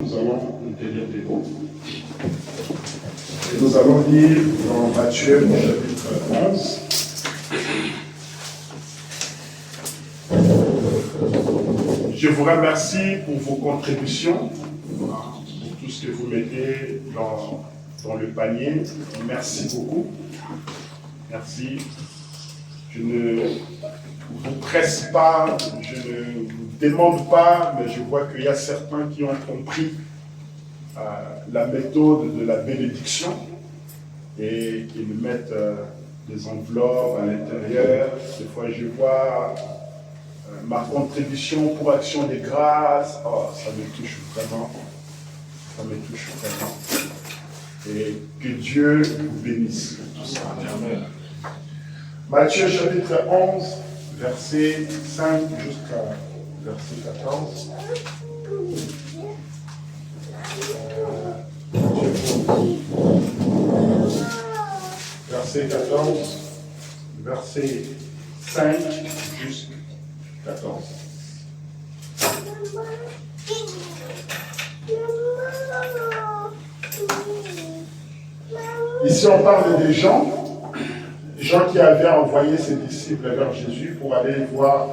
nous allons nous tenir debout. Et nous allons lire dans Matthieu, chapitre 11. Je vous remercie pour vos contributions, pour tout ce que vous mettez dans le panier. Merci beaucoup. Merci. Je ne vous presse pas, je ne vous demande pas, mais je vois qu'il y a certains qui ont compris la méthode de la bénédiction et qui me mettent des enveloppes à l'intérieur. Des fois, je vois ma contribution pour Action des Grâces. Oh, ça me touche vraiment. Ça me touche vraiment. Et que Dieu vous bénisse pour tout ça. Amen. Matthieu chapitre 11, verset 5 jusqu'à verset 14. Verset 14, verset 5 jusqu'à 14. Ici, on parle des gens qui avaient envoyé ses disciples vers Jésus pour aller voir,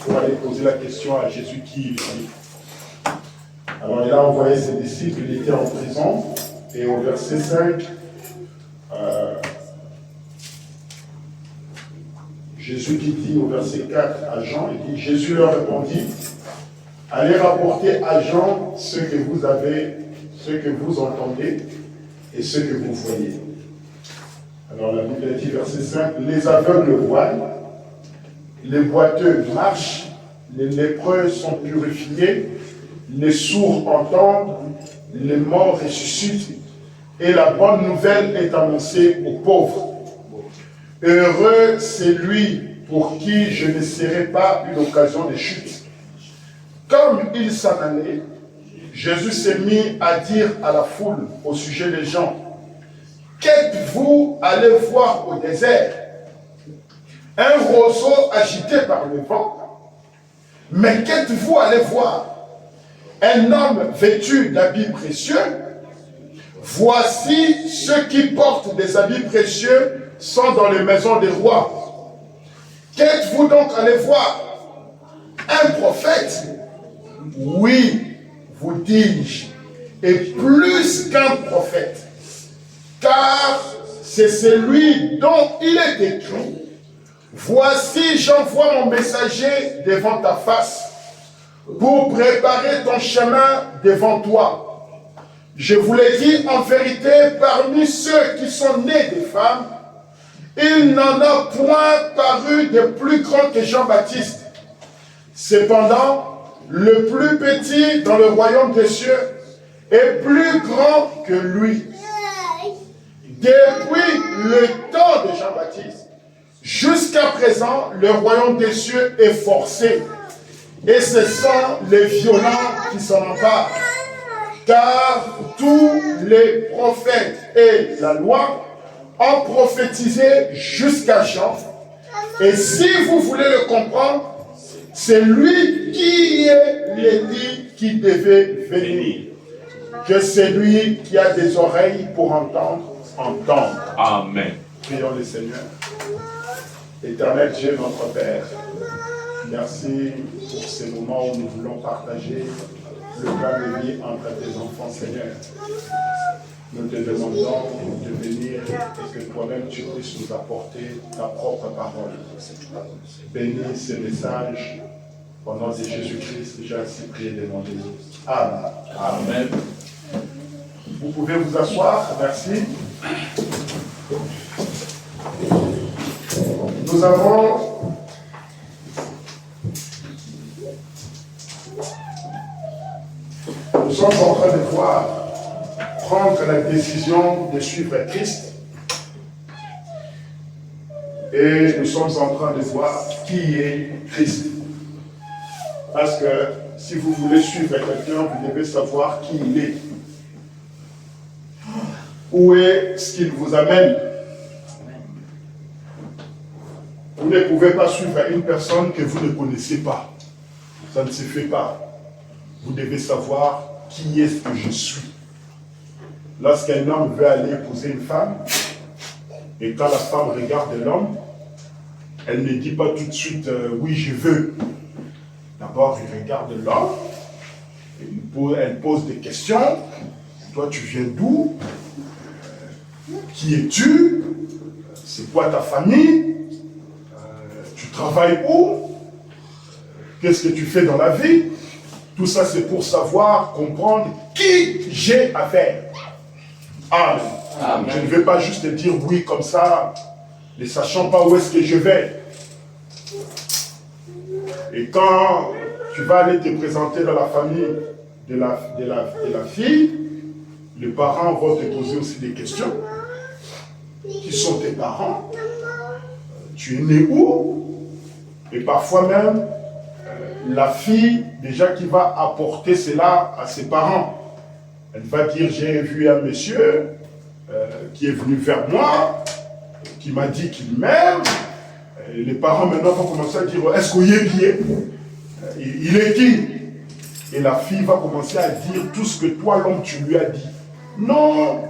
pour aller poser la question à Jésus qui il est. Alors, il a envoyé ses disciples, il était en prison, et au verset 5, Jésus qui dit au verset 4 à Jean, il dit, Jésus leur répondit, allez rapporter à Jean ce que vous avez, ce que vous entendez et ce que vous voyez. Alors la Bible dit, verset 5, les aveugles voient, les boiteux marchent, les lépreux sont purifiés, les sourds entendent, les morts ressuscitent, et la bonne nouvelle est annoncée aux pauvres. Heureux c'est lui pour qui je ne serai pas une occasion de chute. Comme il s'en allait, Jésus s'est mis à dire à la foule au sujet des gens, qu'êtes-vous allé voir au désert? Un roseau agité par le vent? Mais qu'êtes-vous allé voir? Un homme vêtu d'habits précieux? Voici ceux qui portent des habits précieux sont dans les maisons des rois. Qu'êtes-vous donc allé voir? Un prophète? Oui, vous dis-je, et plus qu'un prophète. Car c'est celui dont il est écrit, voici j'envoie mon messager devant ta face, pour préparer ton chemin devant toi. Je vous l'ai dit en vérité, parmi ceux qui sont nés des femmes, il n'en a point paru de plus grand que Jean-Baptiste. Cependant, le plus petit dans le royaume des cieux est plus grand que lui. Depuis le temps de Jean-Baptiste, jusqu'à présent, le royaume des cieux est forcé. Et ce sont les violents qui s'en emparent. Car tous les prophètes et la loi ont prophétisé jusqu'à Jean. Et si vous voulez le comprendre, c'est lui qui est l'édit qui devait venir. Que celui qui a des oreilles pour entendre, entende. Amen. Prions le Seigneur. Éternel Dieu, notre Père, merci pour ces moments où nous voulons partager le plan de vie entre tes enfants, Seigneur. Nous te demandons de venir et que toi-même tu puisses nous apporter ta propre parole. Bénis ces messages au nom de Jésus-Christ. J'ai ainsi prié et demandé. Amen. Amen. Vous pouvez vous asseoir. Merci. Nous sommes en train de prendre la décision de suivre Christ. Et nous sommes en train de voir qui est Christ. Parce que si vous voulez suivre quelqu'un, vous devez savoir qui il est. Où est ce qu'il vous amène? Vous ne pouvez pas suivre une personne que vous ne connaissez pas. Ça ne se fait pas. Vous devez savoir qui est-ce que je suis. Lorsqu'un homme veut aller épouser une femme, et quand la femme regarde l'homme, elle ne dit pas tout de suite oui, je veux. D'abord, il regarde l'homme, elle pose des questions. Toi, tu viens d'où? Qui es-tu? C'est quoi ta famille? Tu travailles où? Qu'est-ce que tu fais dans la vie? Tout ça, c'est pour savoir, comprendre qui j'ai affaire. Amen. Amen. Je ne vais pas juste te dire oui comme ça, ne sachant pas où est-ce que je vais. Et quand tu vas aller te présenter dans la famille de la fille, les parents vont te poser aussi des questions. Qui sont tes parents? Tu es né où? Et parfois même, la fille, déjà qui va apporter cela à ses parents, elle va dire, j'ai vu un monsieur qui est venu vers moi, qui m'a dit qu'il m'aime. Les parents maintenant vont commencer à dire, est-ce qu'il est bien? Il est qui? Et la fille va commencer à dire tout ce que toi, l'homme, tu lui as dit. Non,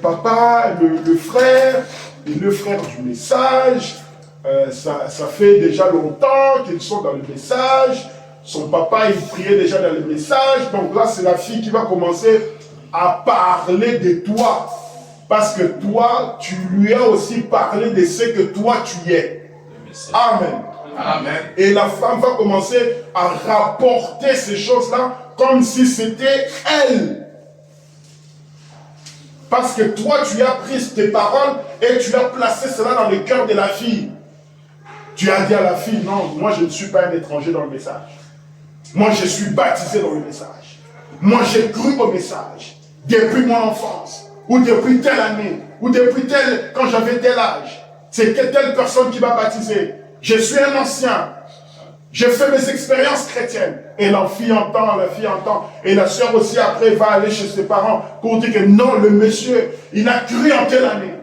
papa, le frère du message, ça fait déjà longtemps qu'ils sont dans le message. Son papa, il priait déjà dans le message. Donc là, c'est la fille qui va commencer à parler de toi. Parce que toi, tu lui as aussi parlé de ce que toi, tu es. Amen. Amen. Et la femme va commencer à rapporter ces choses-là comme si c'était elle. Parce que toi, tu as pris tes paroles et tu as placé cela dans le cœur de la fille. Tu as dit à la fille, non, moi je ne suis pas un étranger dans le message. Moi je suis baptisé dans le message. Moi j'ai cru au message. Depuis mon enfance, ou depuis telle année, ou depuis quand j'avais tel âge. C'est telle personne qui m'a baptisé. Je suis un ancien. J'ai fait mes expériences chrétiennes. Et la fille entend. Et la sœur aussi après va aller chez ses parents pour dire que non, le monsieur, il a cru en telle année.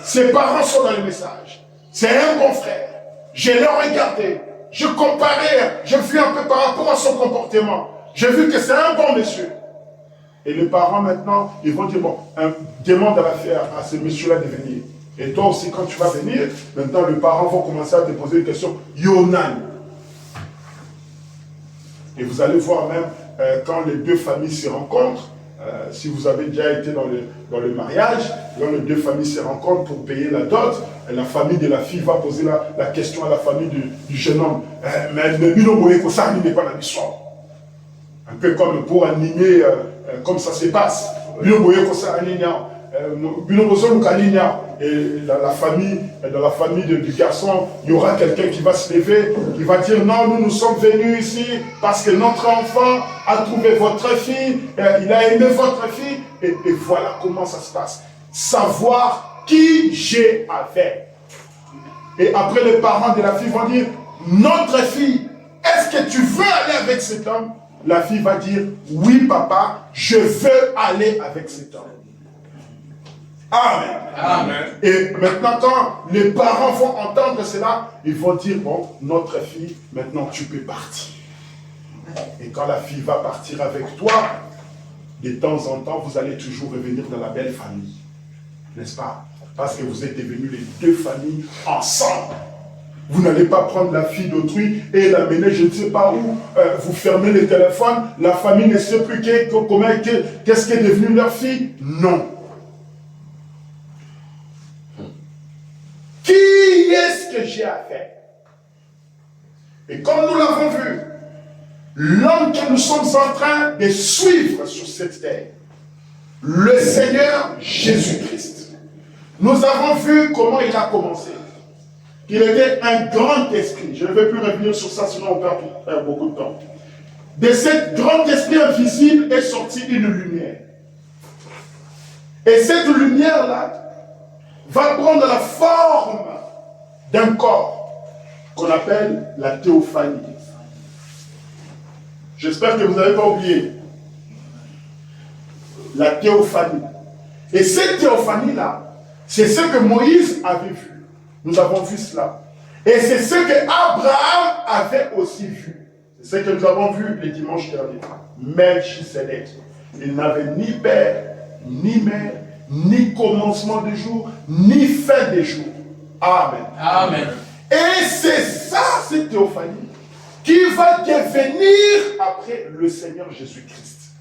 Ses parents sont dans le message. C'est un bon frère. Je l'ai regardé. Je comparais. Je vu un peu par rapport à son comportement. J'ai vu que c'est un bon monsieur. Et les parents maintenant, ils vont dire, bon, demande à ce monsieur-là de venir. Et toi aussi, quand tu vas venir, maintenant les parents vont commencer à te poser des questions. Yonan. Et vous allez voir même, quand les deux familles se rencontrent, si vous avez déjà été dans le mariage, quand les deux familles se rencontrent pour payer la dot, la famille de la fille va poser la question à la famille du jeune homme. Mais ça n'est pas la l'histoire. Un peu comme pour animer, comme ça se passe. Et dans la famille du garçon, il y aura quelqu'un qui va se lever, qui va dire non, nous sommes venus ici parce que notre enfant a trouvé votre fille, il a aimé votre fille, et voilà comment ça se passe. Savoir qui j'ai affaire. Et après les parents de la fille vont dire, notre fille, est-ce que tu veux aller avec cet homme? La fille va dire, oui papa, je veux aller avec cet homme. Amen. Amen. Et maintenant, quand les parents vont entendre cela, ils vont dire, bon, notre fille, maintenant tu peux partir. Et quand la fille va partir avec toi, de temps en temps, vous allez toujours revenir dans la belle famille. N'est-ce pas? Parce que vous êtes devenus les deux familles ensemble. Vous n'allez pas prendre la fille d'autrui et l'amener, je ne sais pas où, vous fermez le téléphone, la famille ne sait plus qu'est-ce qui est devenu leur fille. Non. Qui est-ce que j'ai affaire? Et comme nous l'avons vu, l'homme que nous sommes en train de suivre sur cette terre, le Seigneur Jésus-Christ, nous avons vu comment il a commencé. Il était un grand esprit. Je ne vais plus revenir sur ça, sinon on perd beaucoup de temps. De cet grand esprit invisible est sortie une lumière. Et cette lumière-là va prendre la forme d'un corps qu'on appelle la théophanie. J'espère que vous n'avez pas oublié. La théophanie. Et cette théophanie-là, c'est ce que Moïse avait vu. Nous avons vu cela. Et c'est ce que Abraham avait aussi vu. C'est ce que nous avons vu les dimanches derniers. Melchisedec, il n'avait ni père, ni mère, ni commencement des jours, ni fin des jours. Amen. Amen. Et c'est ça, cette théophanie, qui va devenir après le Seigneur Jésus-Christ.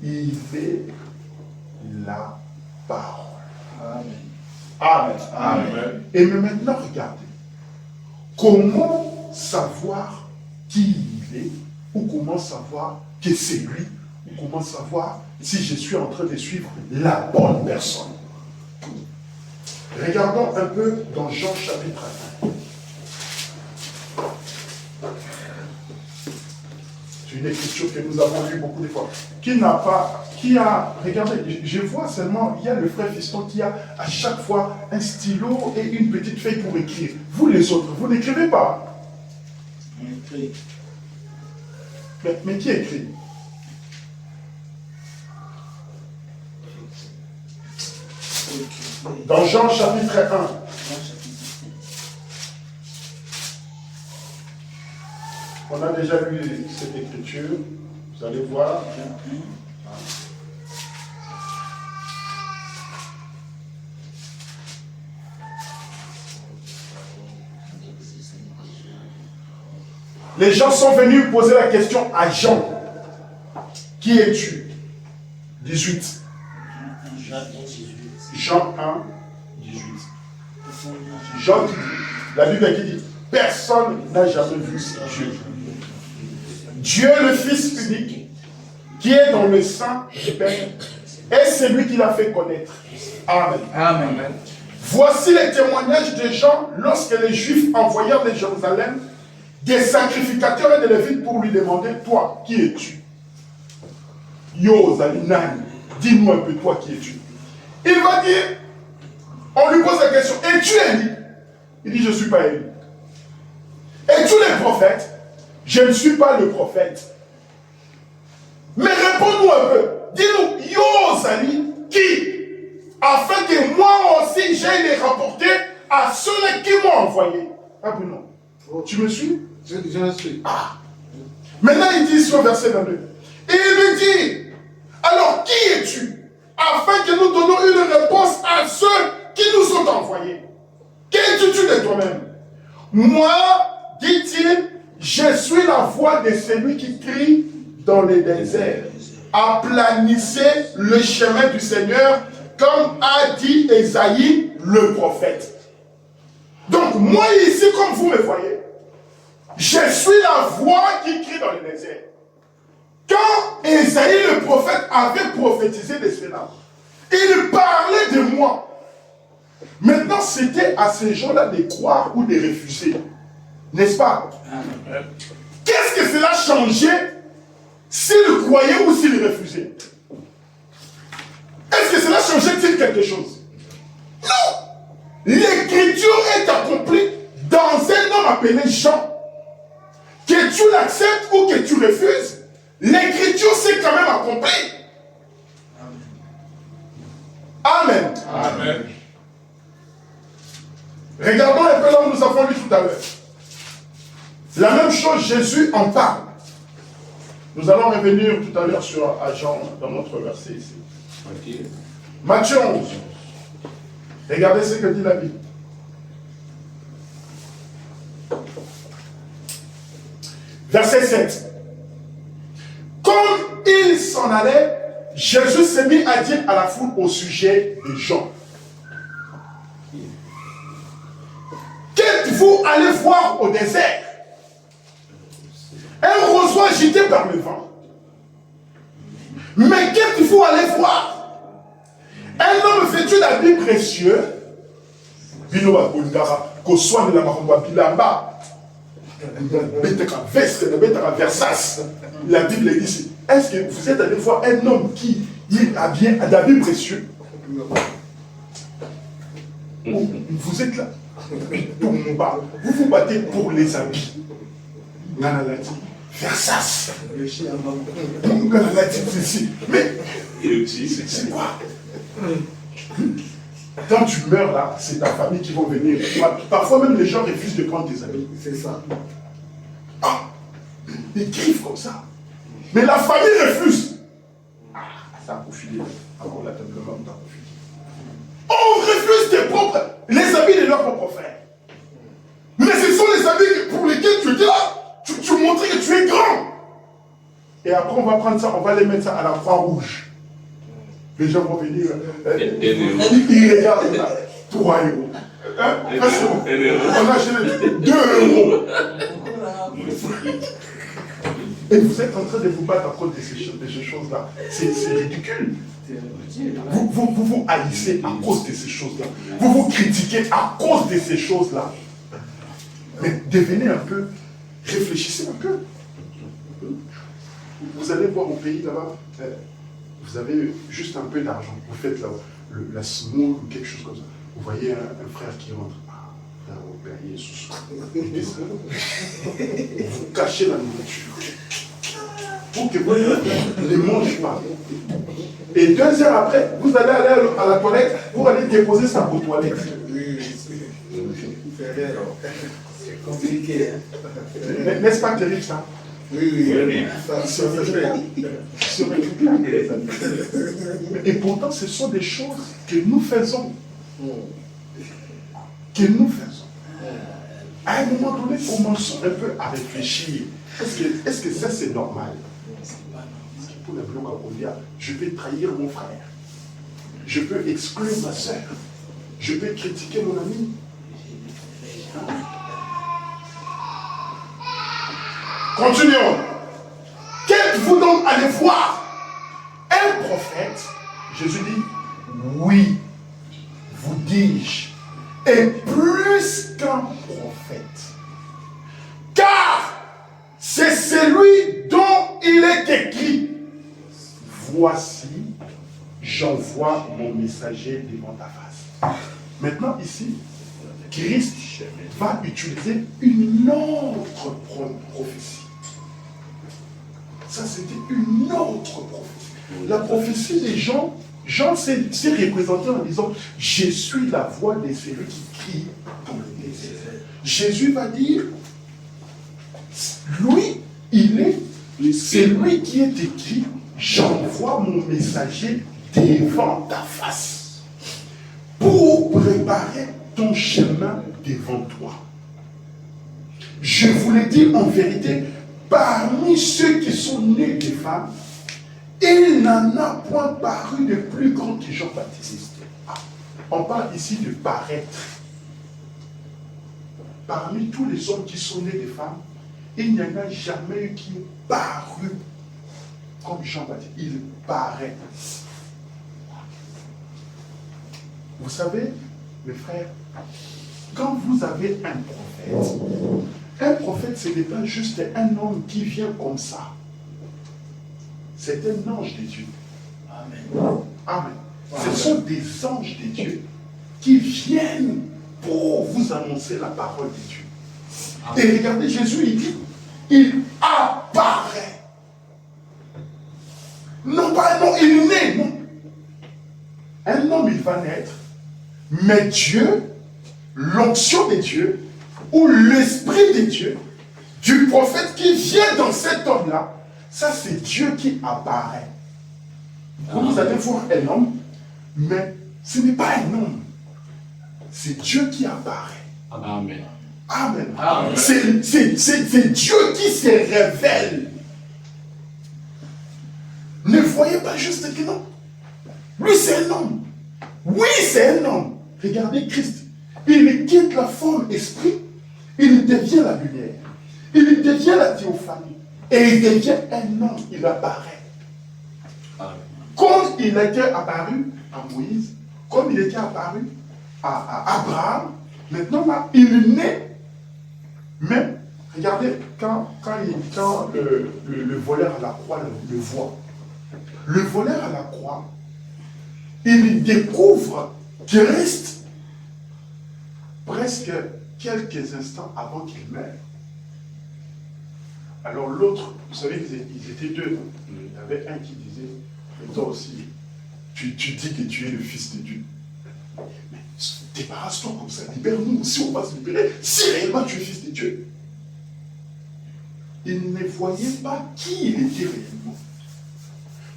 Il est la parole. Amen. Amen. Amen. Et maintenant, regardez. Comment savoir qui il est, ou comment savoir que c'est lui, ou comment savoir si je suis en train de suivre la bonne personne. Regardons un peu dans Jean chapitre 1. C'est une écriture que nous avons lue beaucoup de fois. Regardez, je vois seulement, il y a le frère Fiston qui a à chaque fois un stylo et une petite feuille pour écrire. Vous les autres, vous n'écrivez pas. On écrit. Mais qui écrit? Dans Jean chapitre 1. On a déjà lu cette écriture. Vous allez voir. Les gens sont venus poser la question à Jean. Qui es-tu? 18. Jean 1, 18. Jean qui dit, la Bible qui dit, personne n'a jamais vu Dieu. Dieu le Fils unique, qui est dans le sein du Père, est celui qui l'a fait connaître. Amen. Amen. Voici les témoignages de Jean lorsque les Juifs envoyèrent de Jérusalem des sacrificateurs et des Lévites pour lui demander, toi, qui es-tu? Yo, Zalinani, dis-nous un peu, toi, qui es-tu? Il va dire, on lui pose la question, es-tu Élie? Il dit, je ne suis pas Élie. Es-tu le prophète? Je ne suis pas le prophète. Mais réponds-nous un peu. Dis-nous, Yo, Zali, qui? Afin que moi aussi, j'aille les rapporter à ceux qui m'ont envoyé. Ah oui, non. Tu me suis? Je le suis. Ah. Maintenant, il dit sur verset 22. Et il lui dit, alors qui es-tu? Afin que nous donnons une réponse à ceux qui nous ont envoyés. Qu'es-tu de toi-même? Moi, dit-il, je suis la voix de celui qui crie dans les déserts. Aplanissez le chemin du Seigneur, comme a dit Ésaïe, le prophète. Donc, moi ici, comme vous me voyez, je suis la voix qui crie dans le désert. Quand Ésaïe, le prophète, avait prophétisé de cela, il parlait de moi. Maintenant, c'était à ces gens-là de croire ou de refuser. N'est-ce pas? Qu'est-ce que cela changeait s'ils croyaient ou s'ils refusaient? Est-ce que cela changeait-il quelque chose? Non! L'écriture est accomplie dans un homme appelé Jean. Que tu l'acceptes ou que tu refuses, l'écriture s'est quand même accomplie. Amen. Amen. Regardons un peu là où nous avons lu tout à l'heure. La même chose, Jésus en parle. Nous allons revenir tout à l'heure à Jean, dans notre verset ici. Okay. Matthieu 11. Regardez ce que dit la Bible. Verset 7. Comme il s'en allait, Jésus s'est mis à dire à la foule au sujet de Jean. Qu'êtes-vous allé voir au désert? Un roseau agité par le vent. Mais qu'êtes-vous allé voir? Un homme vêtu d'habits précieux. Bino Bundara, Koswan de la Maromba Bilamba. Versas. La Bible dit ici. Est-ce que vous êtes allé voir un homme qui est habillé d'habits précieux? Vous êtes là. Vous vous battez pour les habits. Versas. Mais c'est quoi? Quand tu meurs là, c'est ta famille qui va venir. Parfois même les gens refusent de prendre tes habits. C'est ça. des griffes comme ça. Mais la famille refuse. Ah, ça a profilé. Avant la table de mort, ça a profilé. On refuse tes propres, les amis de leurs propres frères. Mais ce sont les amis pour lesquels tu étais là. Tu montrais que tu es grand. Et après, on va prendre ça, on va les mettre ça à la Croix-Rouge. Les gens vont venir. Ils regardent là. 3 euros. Hein? On a acheté 2 euros. Et vous êtes en train de vous battre à cause de ces choses-là. C'est ridicule. Vous haïssez à cause de ces choses-là. Vous critiquez à cause de ces choses-là. Mais devenez un peu, réfléchissez un peu. Vous allez voir au pays là-bas, vous avez juste un peu d'argent. Vous faites la semoule ou quelque chose comme ça. Vous voyez un frère qui rentre. Ah, frère au Père Jésus. Vous cachez la nourriture. Pour que vous ne mangez pas. Et 2 heures après, vous allez aller à la toilette pour aller déposer ça aux toilettes. C'est compliqué. Hein? N'est-ce pas terrible ça? Oui. Et pourtant, ce sont des choses que nous faisons. Que nous faisons. À un moment donné, commençons un peu à réfléchir. Est-ce que ça c'est normal? Pour le bloc à combien, je peux trahir mon frère. Je peux exclure ma soeur. Je peux critiquer mon ami. Continuons. Qu'êtes-vous donc allé voir? Un prophète? Jésus dit, oui, vous dis-je, et plus qu'un prophète. Car c'est celui dont il est écrit, voici, j'envoie mon messager devant ta face. Maintenant ici, Christ va utiliser une autre prophétie. Ça, c'était une autre prophétie. La prophétie des Jean s'est représenté en disant, je suis la voix de celui qui crie dans le désert. Jésus va dire, lui, c'est lui qui est écrit, j'envoie mon messager devant ta face pour préparer ton chemin devant toi. Je vous le dis en vérité, parmi ceux qui sont nés des femmes, il n'en a point paru de plus grand que Jean-Baptiste. On parle ici de paraître. Parmi tous les hommes qui sont nés des femmes, il n'y en a jamais eu qui est paru comme Jean-Baptiste. Il paraît. Vous savez, mes frères, quand vous avez un prophète, ce n'est pas juste un homme qui vient comme ça. C'est un ange de Dieu. Amen. Amen. Ce sont des anges de Dieu qui viennent pour vous annoncer la parole de Dieu. Amen. Et regardez, Jésus, il dit, il apparaît. Non pas un homme, il naît, non. Un homme, il va naître, mais Dieu, l'onction de Dieu, ou l'esprit de Dieu, du prophète qui vient dans cet homme-là, ça c'est Dieu qui apparaît. Vous allez voir un homme, mais ce n'est pas un homme. C'est Dieu qui apparaît. Amen. Amen. Amen. C'est Dieu qui se révèle. Ne voyez pas juste que non. Lui c'est un homme. Oui, c'est un homme. Regardez Christ. Il quitte la forme esprit. Il devient la lumière. Il devient la théophanie. Et il devient un homme. Il apparaît. Amen. Comme il était apparu à Moïse, comme il était apparu à Abraham, maintenant là, il naît. Mais, regardez, quand le voleur à la croix le voit, le voleur à la croix, il découvre Christ presque quelques instants avant qu'il meure. Alors l'autre, vous savez, ils étaient deux. Il y avait un qui disait, mais toi aussi, tu dis que tu es le Fils de Dieu. Mais débarrasse-toi comme ça, libère-nous, si on va se libérer, si réellement tu es Fils de Dieu. il ne voyait pas qui il était réellement.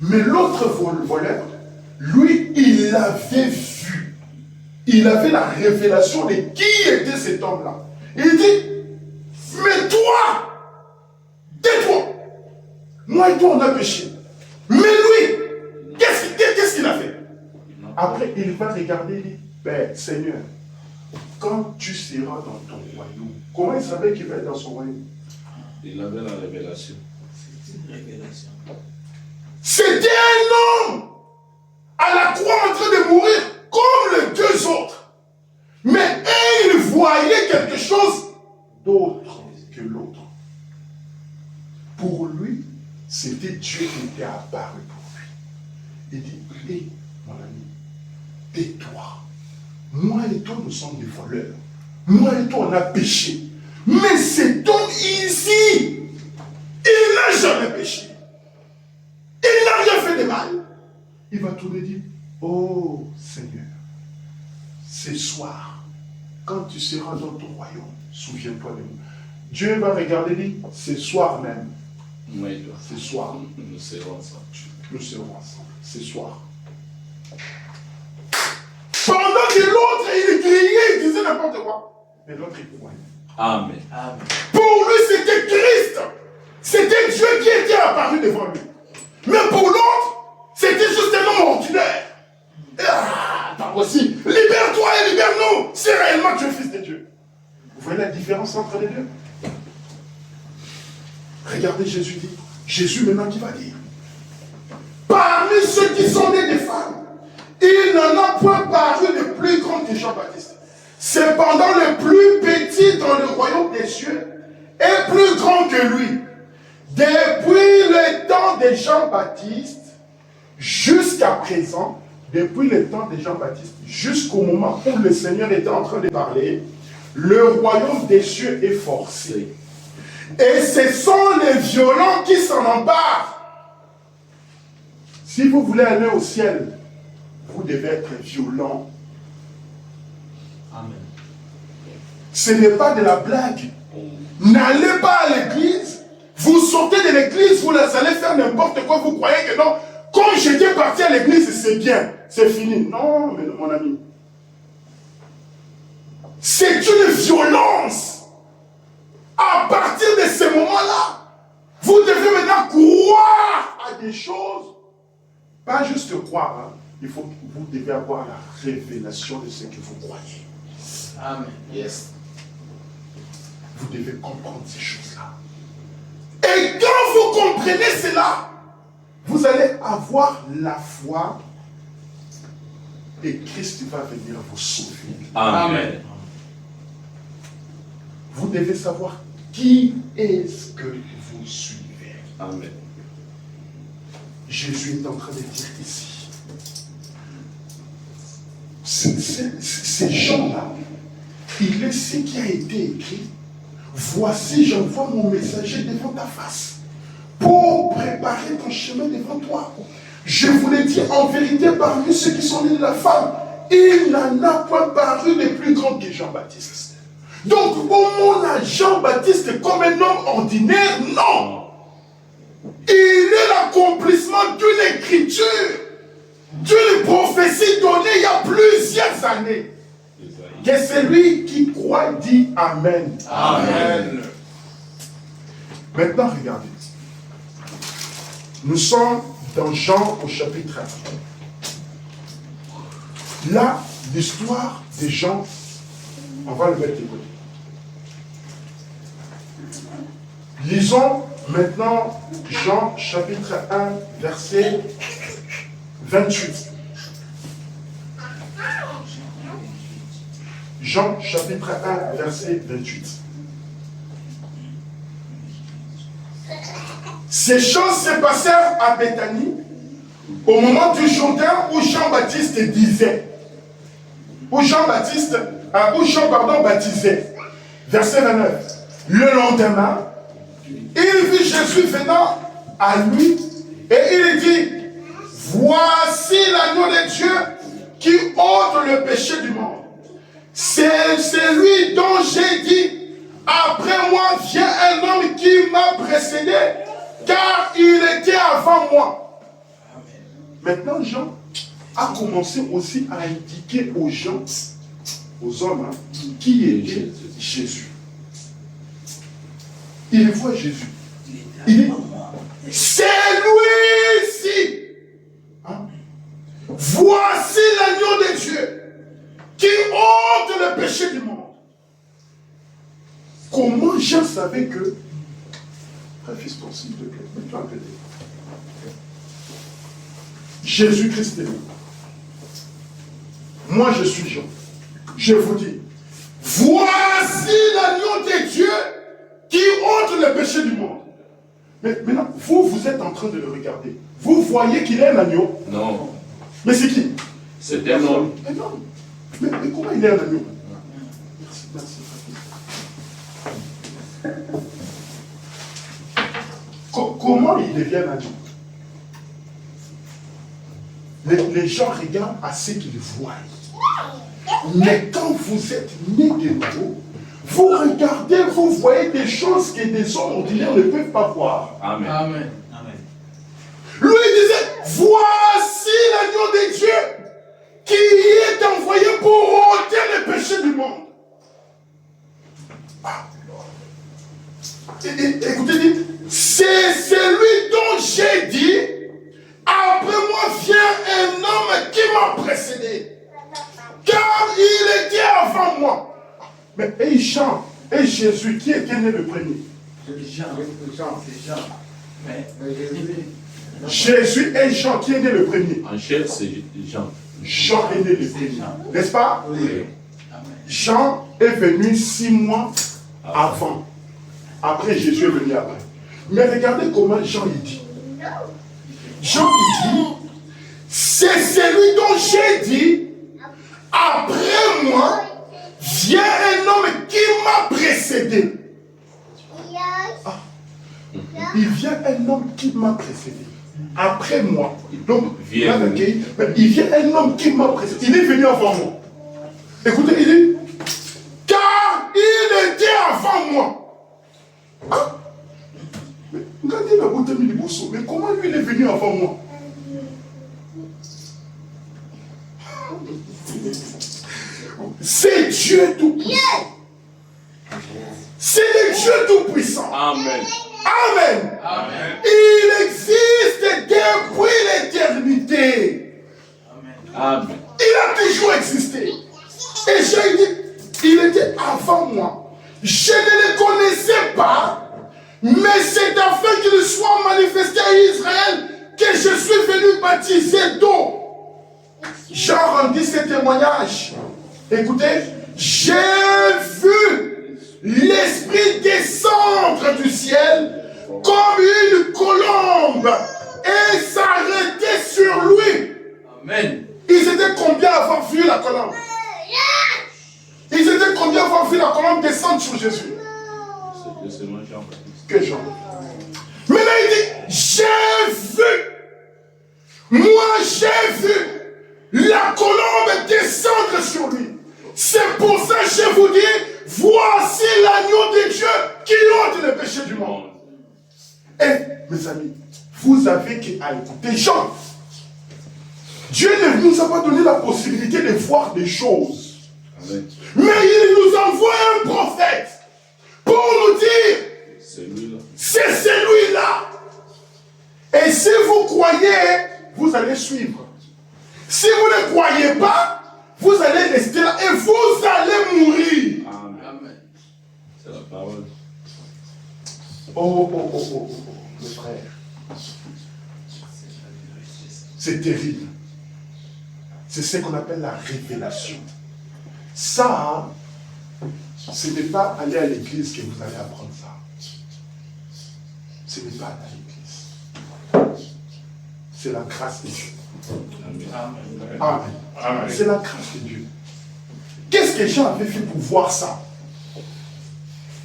Mais l'autre voleur, lui, il l'avait vu. Il avait la révélation de qui était cet homme-là. Il dit, mais toi, tais-toi. Moi et toi, on a péché. Mais lui, qu'est-ce qu'il a fait? Après, il va regarder et dit, Père, Seigneur, quand tu seras dans ton royaume, comment il savait qu'il va être dans son royaume? Il avait la révélation. C'est une révélation. C'était un homme à la croix en train de mourir comme les deux autres. Mais il voyait quelque chose d'autre que l'autre. Pour lui, c'était Dieu qui était apparu pour lui. Il dit, hé, mon ami, tais-toi. Moi et toi, nous sommes des voleurs. Moi et toi, on a péché. Mais cet homme ici, il n'a jamais péché. Il n'a rien fait de mal. Il va tourner et dire, oh Seigneur, ce soir, quand tu seras dans ton royaume, souviens-toi de nous. Dieu va regarder et dire, ce soir même, Oui, ce soir, nous serons ensemble. nous serons ensemble, ce soir. Pendant que l'autre, il criait, il disait n'importe quoi. Mais l'autre, il croyait. Amen. Amen. Pour lui, c'était Christ. C'était Dieu qui était apparu devant lui. Mais pour l'autre, c'était juste un homme ordinaire. Ah, attends aussi, libère-toi et libère-nous si réellement tu es fils de Dieu. Vous voyez la différence entre les deux? Regardez Jésus dit, Jésus maintenant qui va dire, parmi ceux qui sont nés des femmes, il n'en a point paru de plus grand que Jean-Baptiste. Cependant, le plus petit dans le royaume des cieux est plus grand que lui. Depuis le temps de Jean-Baptiste jusqu'à présent, depuis le temps de Jean-Baptiste jusqu'au moment où le Seigneur était en train de parler, le royaume des cieux est forcé. Et ce sont les violents qui s'en emparent. Si vous voulez aller au ciel, vous devez être violent. Amen. Ce n'est pas de la blague. N'allez pas à l'église. Vous sortez de l'église, vous allez faire n'importe quoi. Vous croyez que non. Quand j'étais parti à l'église, c'est bien. C'est fini. Non, mais mon ami. C'est une violence. À partir de ce moment-là, vous devez maintenant croire à des choses. Pas juste croire. Hein. Il faut que vous devez avoir la révélation de ce que vous croyez. Amen. Yes. Vous devez comprendre ces choses-là. Et quand vous comprenez cela, vous allez avoir la foi et Christ va venir vous sauver. Amen. Vous devez savoir qui est-ce que vous suivez. Amen. Jésus est en train de dire ici. Ces gens-là, il est ce qui a été écrit. Voici, j'envoie mon messager devant ta face pour préparer ton chemin devant toi. Je vous l'ai dit en vérité, parmi ceux qui sont nés de la femme, il n'en a point paru de plus grand que Jean-Baptiste. Donc, au monde à Jean-Baptiste comme un homme ordinaire, non. Il est l'accomplissement d'une écriture, d'une prophétie donnée il y a plusieurs années. Que celui qui croit dit Amen. Amen. Maintenant, regardez. Nous sommes dans Jean au chapitre 1. Là, l'histoire des gens, on va le mettre de côté. Lisons maintenant Jean chapitre 1, verset 28. Jean chapitre 1, verset 28. Ces choses se passèrent à Béthanie, au moment du Jourdain où Jean-Baptiste disait, où Jean baptisait. Verset 29. Le lendemain, il vit Jésus venant à lui et il dit, voici l'agneau de Dieu qui ôte le péché du monde. C'est celui dont j'ai dit, après moi vient un homme qui m'a précédé, car il était avant moi. Maintenant, Jean a commencé aussi à indiquer aux gens, aux hommes, qui était Jésus. Il voit Jésus. Il dit, c'est lui-ci. Hein? Voici l'agneau de Dieu qui ôte le péché du monde. Comment Jean savait que... Fiston, s'il te plaît, mets-toi à côté. Jésus-Christ est là. Moi, je suis Jean. Je vous dis, voici l'agneau de Dieu qui ôte le péché du monde. Mais maintenant, vous êtes en train de le regarder. Vous voyez qu'il est un agneau? Non. Mais c'est qui? C'est un homme. Un homme. Mais comment il est un agneau? Merci, merci. Comment il devient un agneau? Les gens regardent à ce qu'ils voient. Mais quand vous êtes né de nouveau, vous regardez, vous voyez des choses que des hommes ordinaires ne peuvent pas voir. Amen. Amen. Lui il disait, voici l'agneau de Dieu qui est envoyé pour ôter le péché du monde. Écoutez, dites, c'est celui dont j'ai dit, après moi vient un homme qui m'a précédé, car il était avant moi. Mais et Jean, et Jésus, qui était né le premier? Jean, c'est Jean. Mais Jésus et Jean, qui est né le premier? En chair, c'est Jean. Jean est né le premier, n'est-ce pas? Oui. Jean est venu 6 mois avant. Après, Jésus est venu après. Mais regardez comment Jean il dit. Jean il dit, c'est celui dont j'ai dit, après moi, vient un homme qui m'a précédé. Ah. Il vient un homme qui m'a précédé. Après moi. Donc, il vient un homme qui m'a précédé. Il est venu avant moi. Écoutez, il dit, car il était avant moi. Ah. Mais comment lui il est venu avant moi? C'est Dieu tout-puissant. C'est le Dieu tout-puissant. Amen. Amen. Amen. Il existe depuis l'éternité. Amen. Il a toujours existé. Et j'ai dit, il était avant moi. Je ne le connaissais pas, mais c'est afin qu'il soit manifesté à Israël que je suis venu baptiser d'eau. Jean rendit ce témoignage. Écoutez, j'ai vu l'Esprit descendre du ciel comme une colombe et s'arrêter sur lui. Amen. Ils étaient combien à avoir vu la colombe? Ils étaient combien à avoir vu la colombe descendre sur Jésus? C'est moi, Jean-Baptiste. Que Jean. Mais là il dit, j'ai vu. Moi j'ai vu la colombe descendre sur lui. C'est pour ça que je vous dis, voici l'agneau de Dieu qui ôte le péché du monde. Et mes amis, vous avez qu'à écouter Jean. Dieu ne nous a pas donné la possibilité de voir des choses. Amen. Mais il nous envoie un prophète pour nous dire, C'est lui là. c'est celui-là. Et si vous croyez, vous allez suivre. Si vous ne croyez pas, vous allez rester là et vous allez mourir. Amen. C'est la parole. Oh, mes frères. C'est terrible. C'est ce qu'on appelle la révélation. Ça, ce n'est pas aller à l'église que vous allez apprendre ça. Ce n'est pas aller à l'église. C'est la grâce de Dieu. Amen. Amen. Amen. C'est la grâce de Dieu. Qu'est-ce que Jean avait fait pour voir ça?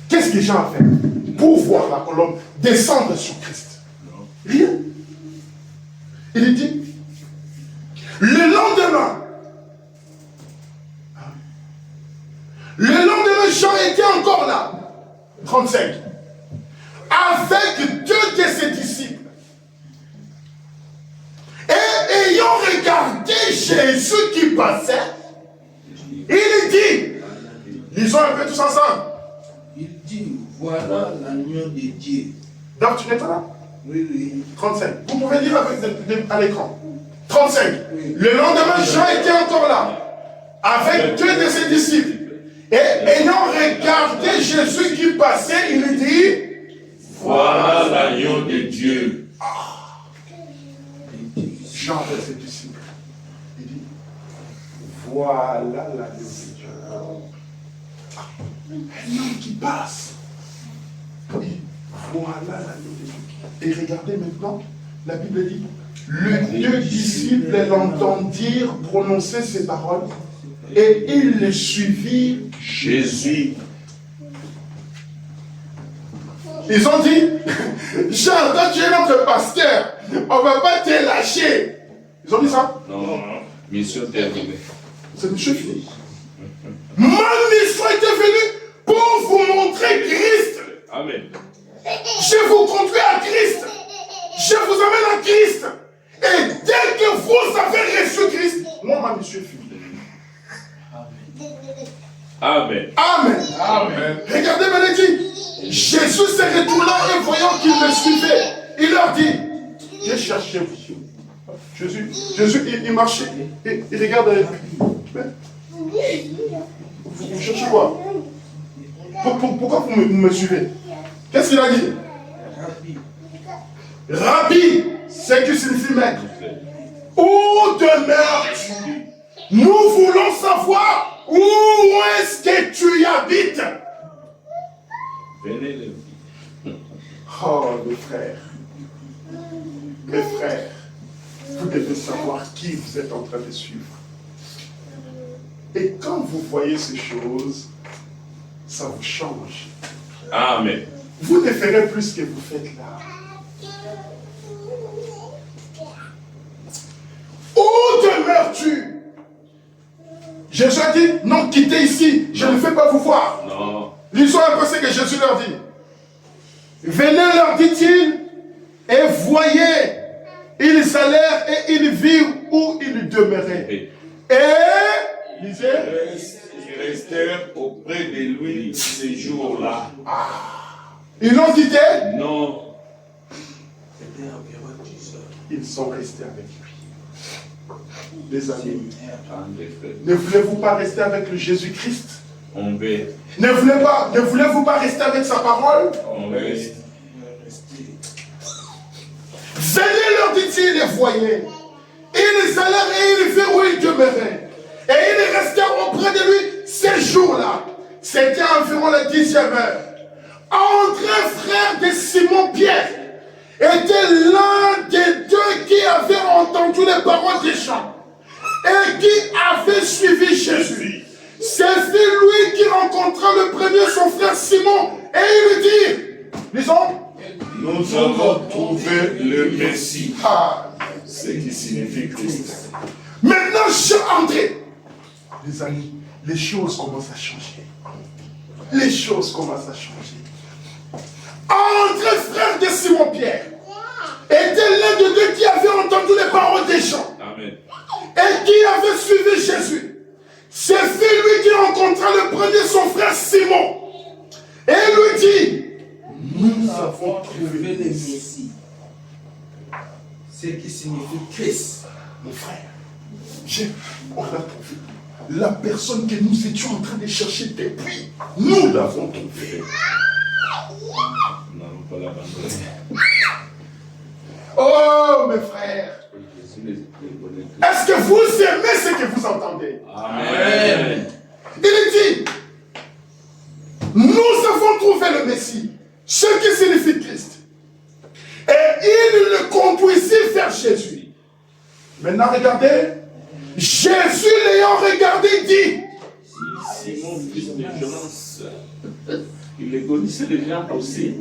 Qu'est-ce que Jean a fait pour voir la colombe descendre sur Christ? Rien. Il dit, le lendemain, Jean était encore là. 35. Avec 2 de ses disciples. Et ayant regardé Jésus qui passait, il dit, lisons un peu tous ensemble. Il dit, voilà l'agneau de Dieu. Donc tu n'es pas là? Oui, oui. 35. Vous pouvez lire à l'écran. 35. Oui. Le lendemain, Jean était encore là, avec 2 de ses disciples. Et ayant regardé Jésus qui passait, il dit, voilà l'agneau de Dieu. Jean avec ses disciples. Il dit, voilà l'agneau de Dieu. Un homme qui passe. Il dit, voilà l'agneau de Dieu. Et regardez maintenant, la Bible dit, les 2 disciples l'entendirent prononcer ces paroles et ils le suivirent. Jésus. Ils ont dit, Jean, toi tu es notre pasteur, on ne va pas te lâcher. Ils ont dit ça? Non, mission terminée. C'est mission finie. Ma mission était venue pour vous montrer Christ. Amen. Je vous conduis à Christ. Je vous amène à Christ. Et dès que vous avez reçu Christ, moi, ma mission est finie. Amen. Amen. Amen. Regardez, Bénédicte. Jésus s'est retourné et voyant qu'ils le suivaient, il leur dit, j'ai cherché vous. Jésus, il marchait. Il regarde avec lui. Vous cherchez quoi? Pourquoi vous me suivez? Qu'est-ce qu'il a dit? Rabbi, c'est que signifie maître. Où demeures-tu? Nous voulons savoir où est-ce que tu habites. Venez les filles. Oh, mes frères, vous devez savoir qui vous êtes en train de suivre. Et quand vous voyez ces choses, ça vous change. Amen. Vous ne ferez plus ce que vous faites là. Où demeures-tu? Jésus a dit, non, quittez ici, je ne vais pas vous voir. Non. Lisons un peu ce que Jésus leur dit. Venez, leur dit-il, et voyez. Ils allèrent et ils virent où ils demeuraient. Et, lisez, Ils restèrent auprès de lui ces jours-là. ils l'ont quitté. Non. Ils sont restés avec lui. Les amis, En effet. ne voulez-vous pas rester avec le Jésus-Christ? On veut. Ne voulez-vous pas rester avec sa parole? On reste. Venez, leur dit-il, et voyez. Ils allèrent et ils virent où ils demeuraient. Et ils restèrent auprès de lui ces jours-là. C'était environ la 10e heure. André, frère de Simon-Pierre, était l'un des 2 qui avaient entendu les paroles des gens et qui avait suivi Jésus. C'est lui qui rencontra le premier son frère Simon et il lui dit, lisons, Nous avons trouvé le Messie. ce qui signifie Christ. Maintenant, André, les amis, les choses commencent à changer. Les choses commencent à changer. André, frère de Simon-Pierre, était l'un de 2 qui avait entendu les paroles des gens. Amen. Et qui avait suivi Jésus. C'est lui qui rencontra le premier son frère Simon. Et il lui dit, nous avons trouvé le le Messie. Messie. Ce qui signifie Christ. Mon frère, on l'a trouvé. La personne que nous étions en train de chercher depuis, nous l'avons trouvé. Nous n'allons pas l'abandonner. Oh, mes frères, est-ce que vous aimez ce que vous entendez? Amen. Il dit, nous avons trouvé le Messie, ce qui signifie Christ. Et il le conduisit vers Jésus. Maintenant, regardez, Jésus l'ayant regardé dit, Simon, fils de Jonas, il les connaissait les gens aussi.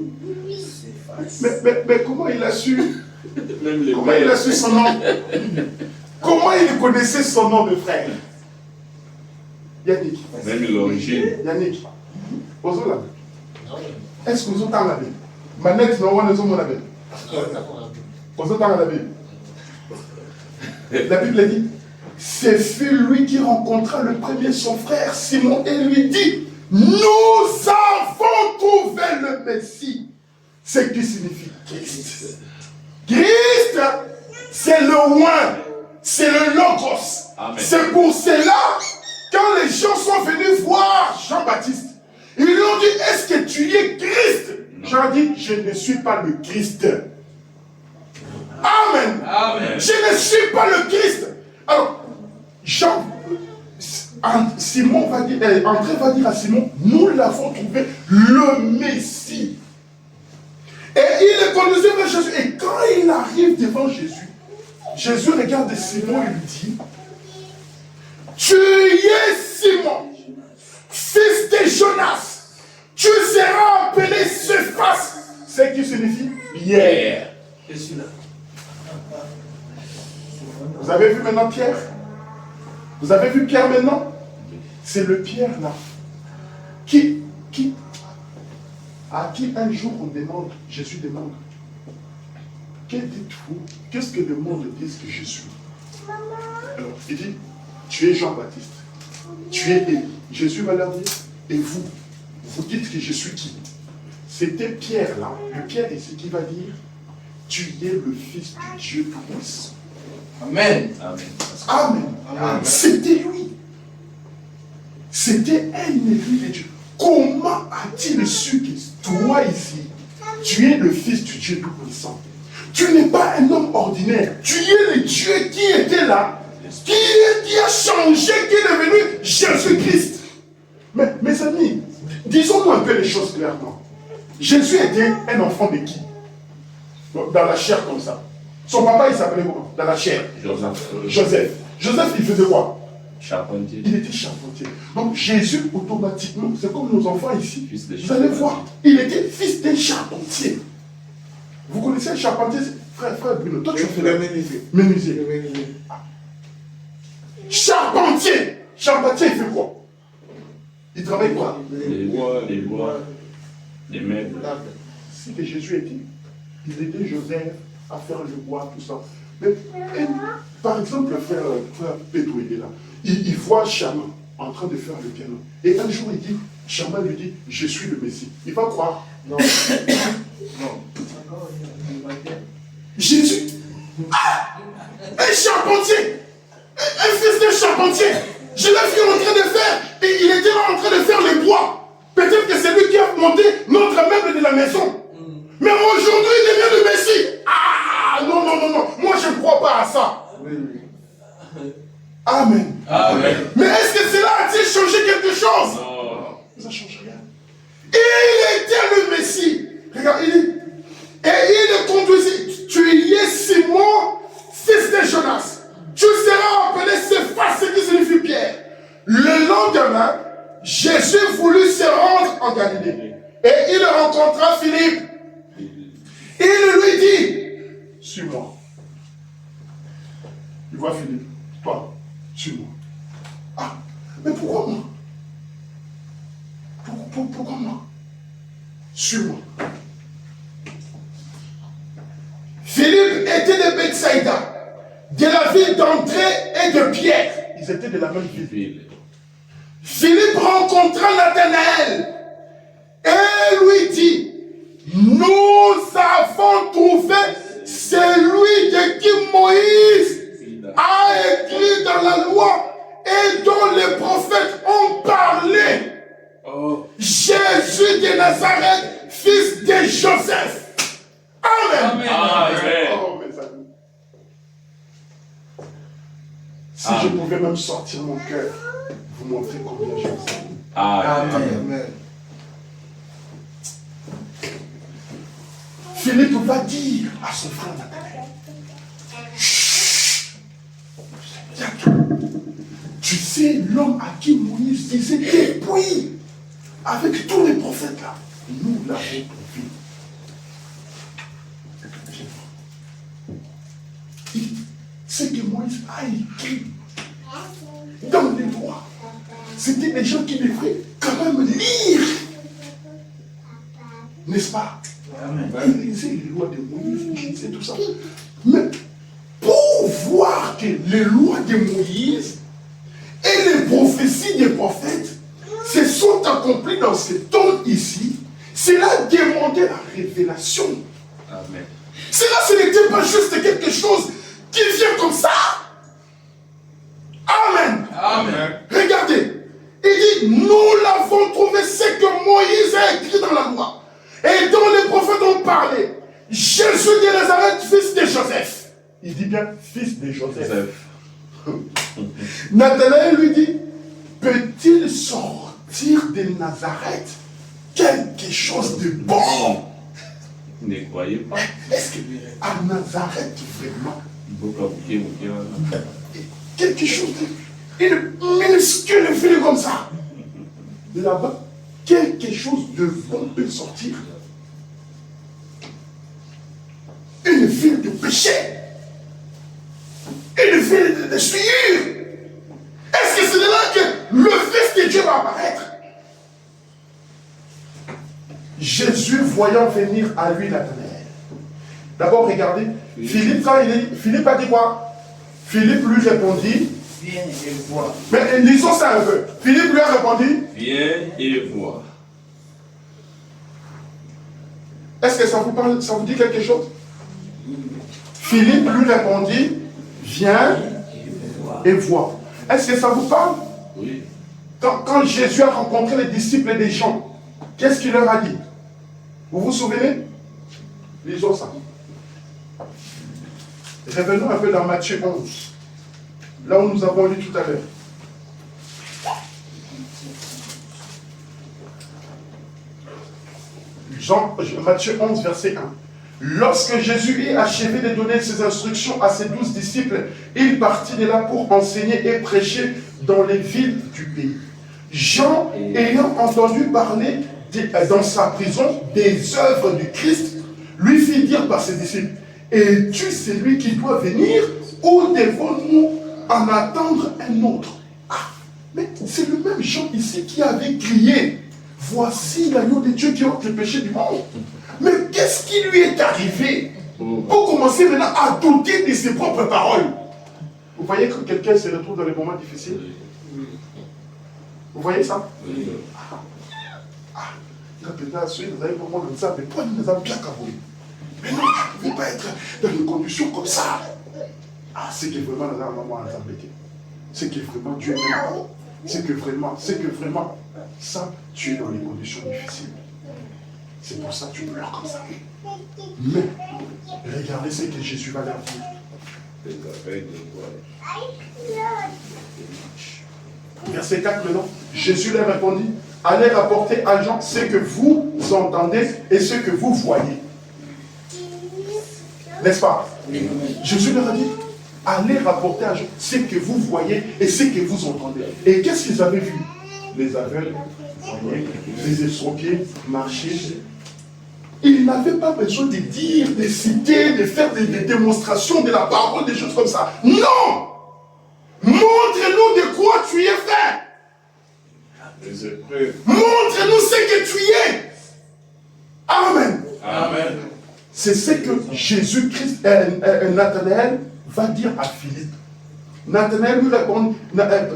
mais comment il a su? Même les Comment il a su son nom? Comment il connaissait son nom de frère? Yannick. Même l'origine. Yannick. Ozola. Est-ce que vous entendez la Bible? Manette, non, on est au la Bible. Vous entendez la Bible? La Bible dit, c'est lui qui rencontra le premier son frère Simon et lui dit, nous avons trouvé le Messie. C'est qui signifie Christ. Christ, c'est le oin, c'est le logos. C'est pour cela, quand les gens sont venus voir Jean-Baptiste, ils lui ont dit, est-ce que tu es Christ? Jean dit, je ne suis pas le Christ. Amen. Amen. Je ne suis pas le Christ. Alors, Simon va dire, André va dire à Simon, nous l'avons trouvé le Messie. Et il le conduisait vers Jésus. Et quand il arrive devant Jésus, Jésus regarde Simon et lui dit, tu es Simon, fils de Jonas. Tu seras appelé Cephas. C'est qui signifie Pierre. Vous avez vu maintenant Pierre? Vous avez vu Pierre maintenant? C'est le Pierre là. À qui un jour on demande, Jésus demande, que dites-vous? Qu'est-ce que le monde dit que je suis? Alors, il dit, tu es Jean-Baptiste. Tu es Élie. Jésus va leur dire, et vous? Vous dites que je suis qui? C'était Pierre là. Le Pierre ici qui va dire, tu es le Fils du Dieu Tout-Puissant. Amen. Amen. Amen. Amen. C'était lui. C'était un élu de Dieu. Comment a-t-il su que toi ici, tu es le Fils du Dieu Tout-Puissant? Tu n'es pas un homme ordinaire. Tu es le Dieu qui était là, qui a changé, qui est devenu Jésus-Christ. Mais mes amis, disons-nous un peu les choses clairement. Jésus était un enfant de qui? Dans la chair comme ça. Son papa, il s'appelait comment? Dans la chair. Joseph. Joseph, il faisait quoi? Charpentier. Il était charpentier. Donc Jésus, automatiquement, c'est comme nos enfants ici. Vous allez voir, il était fils d'un charpentier. Vous connaissez un charpentier? Frère Bruno, toi tu fais le menuisier. Charpentier. Charpentier, il fait quoi? Il travaille quoi? Les bois, les meubles. C'est que Jésus était. Il aidait Joseph à faire le bois, tout ça. Mais, par exemple, le frère Pedro, il est là. Il voit Chama en train de faire le piano. Et un jour, il dit, Chama lui dit, je suis le Messie. Il va croire. Non. Non. Jésus. Ah, un charpentier. Un fils de charpentier. Je l'ai vu en train de faire. Et il était là en train de faire le bois. Peut-être que c'est lui qui a monté notre meuble de la maison. Mais aujourd'hui, il devient le Messie. Ah, non. Moi, je ne crois pas à ça. Amen. Amen. Mais est-ce que cela a-t-il changé quelque chose? Non. Ça ne change rien. Il était le Messie. Regarde, il dit, et il le conduisit. Tu es Simon, fils de Jonas. Tu seras appelé Cephas, ce qui signifie Pierre. Le lendemain, Jésus voulut se rendre en Galilée. Et il rencontra Philippe. Il lui dit, suis-moi. Il voit Philippe. Toi, suis-moi. Ah, mais pourquoi moi? Pourquoi moi? Suis-moi. Philippe était de Bethsaïda, de la ville d'André et de Pierre. Ils étaient de la même ville. Philippe rencontra Nathanaël et lui dit, nous avons trouvé celui de qui Moïse a écrit dans la loi et dont les prophètes ont parlé. Oh. Jésus de Nazareth, fils de Joseph. Amen. Amen. Oh, mes amis. Si je pouvais même sortir mon cœur, vous montrer combien je vous aime. Amen. Amen. Philippe va dire à son frère Nathanaël, chut, tu sais l'homme à qui Moïse disait depuis, avec tous les prophètes là, nous l'avons trouvé. Ce que Moïse a écrit dans les lois, c'était des gens qui devraient quand même lire. N'est-ce pas? Amen. Il lisait les lois de Moïse, il lisait tout ça. Mais pour voir que les lois de Moïse et les prophéties des prophètes se sont accomplies dans ce temps ici, cela demandait la révélation. Amen. Cela, ce n'était pas juste quelque chose qui vient comme ça. Amen. Amen. Regardez, il dit, nous l'avons trouvé ce que Moïse a écrit dans la loi et dont les prophètes ont parlé. Jésus de Nazareth, fils de Joseph. Il dit bien fils de Joseph. Nathanaël lui dit, peut-il sortir de Nazareth quelque chose de bon? Ne croyez pas. Est-ce qu'à Nazareth, vraiment, quelque chose de minuscule ville comme ça, là-bas, quelque chose de bon peut sortir? Une ville de péché, une ville de souillure. Est-ce que c'est de là que le Fils de Dieu va apparaître? Jésus, voyant venir à lui Nathanaël. D'abord, regardez, Philippe, quand Philippe a dit quoi? Philippe lui répondit. Viens et vois. Mais lisons ça un peu. Philippe lui a répondu. Viens et vois. Est-ce que ça vous parle, ça vous dit quelque chose? Philippe lui répondit, viens et vois. Est-ce que ça vous parle? Oui. Quand Jésus a rencontré les disciples des gens, qu'est-ce qu'il leur a dit? Vous vous souvenez? Lisons ça. Revenons un peu dans Matthieu 11, là où nous avons lu tout à l'heure. Matthieu 11, verset 1. Lorsque Jésus eut achevé de donner ses instructions à ses 12 disciples, il partit de là pour enseigner et prêcher dans les villes du pays. Jean, ayant entendu parler dans sa prison des œuvres du Christ, lui fit dire par ses disciples, es-tu celui qui doit venir ou devons-nous en attendre un autre? Ah, mais c'est le même Jean ici qui avait crié, voici l'agneau de Dieu qui ôte le péché du monde. Mais qu'est-ce qui lui est arrivé pour commencer maintenant à douter de ses propres paroles? Vous voyez quand quelqu'un se retrouve dans les moments difficiles? Vous voyez ça? Mais non, tu ne peux pas être dans une condition comme ça. Ah, c'est que vraiment, nous avons un moment à nous embêter. C'est que vraiment, Dieu est là. C'est que vraiment, ça, tu es dans les conditions difficiles. C'est pour ça que tu pleures comme ça. Mais, regardez ce que Jésus va leur dire. Verset 4 maintenant, Jésus leur répondit, allez rapporter à Jean ce que vous entendez et ce que vous voyez. N'est-ce pas? Jésus leur a dit, allez rapporter à Jean ce que vous voyez et ce que vous entendez. Et qu'est-ce qu'ils avaient vu? Les aveugles, les estropiés, marcher. Ils n'avaient pas besoin de dire, de citer, de faire des démonstrations de la parole, des choses comme ça. Non! Montre-nous de quoi tu es fait. Montre-nous ce que tu es. Amen. Amen. C'est ce que Jésus-Christ, Nathanaël va dire à Philippe. Nathanaël lui répondit,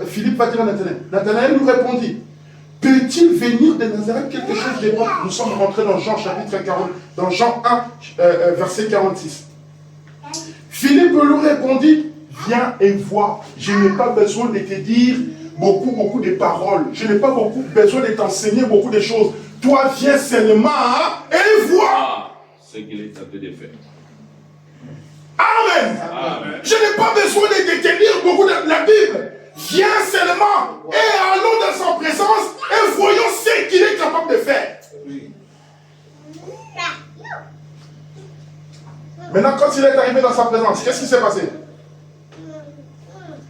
Philippe va dire à Nathanaël. Nathanaël lui répondit, peut-il venir de Nazareth quelque chose de bon? Nous sommes rentrés dans Jean chapitre 40, dans Jean 1, verset 46. Philippe lui répondit, viens et vois. Je n'ai pas besoin de te dire beaucoup de paroles. Je n'ai pas besoin de t'enseigner beaucoup de choses. Toi, viens seulement et vois. Ce qu'il est en train de faire. Amen. Amen. Je n'ai pas besoin de te lire beaucoup de la Bible. Viens seulement et allons dans sa présence et voyons ce qu'il est capable de faire. Maintenant, quand il est arrivé dans sa présence, qu'est-ce qui s'est passé?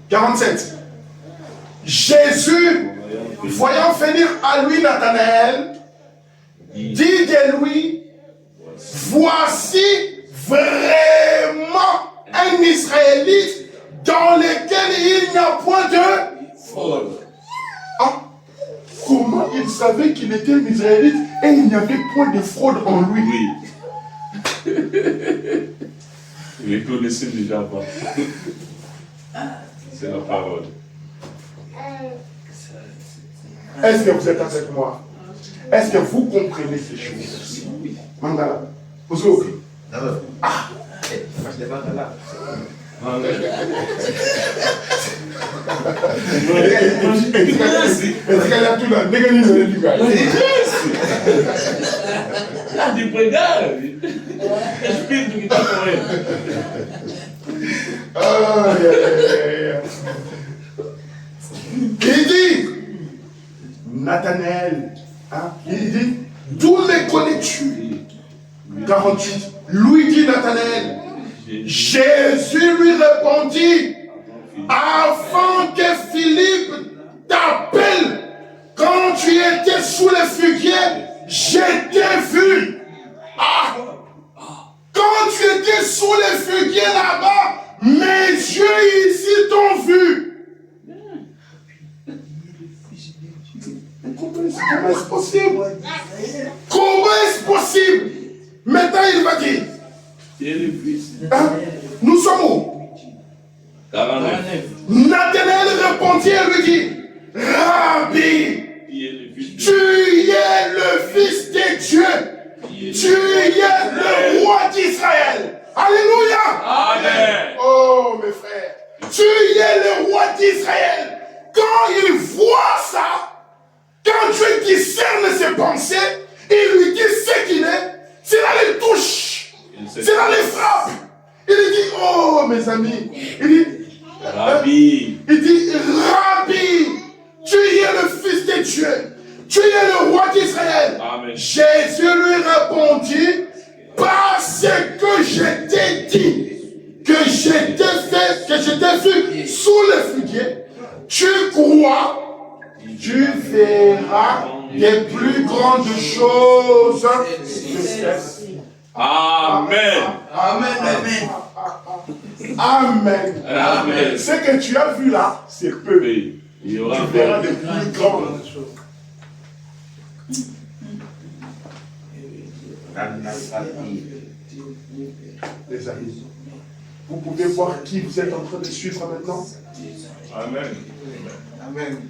47. Jésus, voyant venir à lui Nathanaël, dit de lui, voici vraiment un Israélite dans lequel il n'y a point de folle. Ah, comment il savait qu'il était un Israélite Et il n'y avait point de fraude en lui. Oui. Il les connaissait déjà avant. C'est la parole. Est-ce que vous êtes avec moi? Est-ce que vous comprenez ces choses? Mandala. Vous êtes OK? Ah! Il dit, Nathanaël, hein, il dit, d'où me connais-tu? 48. Lui dit Nathanaël, Jésus lui répondit, avant que Philippe t'appelle, quand tu étais sous le figuier, je t'ai vu. Ah! Quand tu étais sous le figuier là-bas, mes yeux ici t'ont vu. Comment est-ce possible? Comment est-ce possible? Maintenant il va dire. Hein? Nous sommes où? 49. Nathanaël répondit et lui dit, Rabbi, tu es le Fils de Dieu. Tu es le roi d'Israël. Alléluia. Amen. Oh mes frères, tu es le roi d'Israël. Quand il voit ça, quand Dieu discerne ses pensées, il lui dit ce qu'il est, c'est là les touches, c'est là les frappes. Il dit, oh mes amis, il dit, Rabbi, il dit, Rabbi, tu es le Fils de Dieu, tu es le roi d'Israël. Amen. Jésus lui répondit, parce que je t'ai dit, que je t'ai vu sous le figuier, tu crois, tu verras des plus grandes choses que celles. Amen. Amen, amen. Amen. Amen. Ce que tu as vu là, c'est peu. Oui. Il y aura Tu verras des plus grandes choses. Les amis, vous pouvez voir qui vous êtes en train de suivre maintenant. Amen. Amen.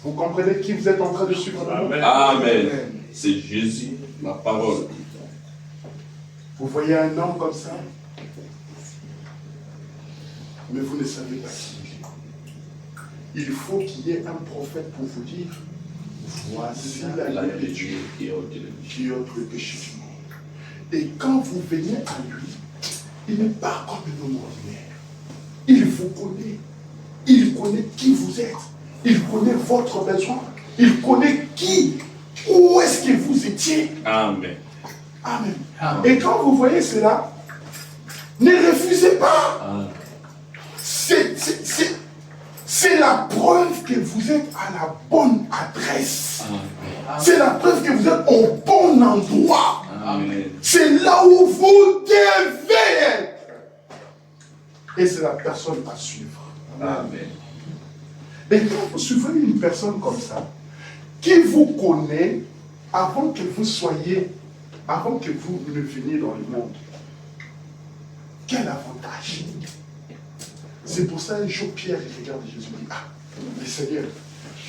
Vous comprenez qui vous êtes en train de suivre maintenant? Amen. C'est Jésus, la parole. Vous voyez un homme comme ça, mais vous ne savez pas qui il est. Il faut qu'il y ait un prophète pour vous dire, voici la lumière de Dieu qui ôte le péché du monde. Et quand vous venez à lui, il n'est pas comme un homme ordinaire. Il vous connaît. Il connaît qui vous êtes. Il connaît votre besoin. Il connaît où est-ce que vous étiez. Amen. Amen. Et quand vous voyez cela, ne refusez pas. C'est la preuve que vous êtes à la bonne adresse. C'est la preuve que vous êtes au bon endroit. Amen. C'est là où vous devez être. Et c'est la personne à suivre. Amen. Et quand vous suivez une personne comme ça, qui vous connaît avant que vous ne veniez dans le monde, quel avantage? C'est pour ça un jour Pierre regarde Jésus et dit, ah, mais Seigneur,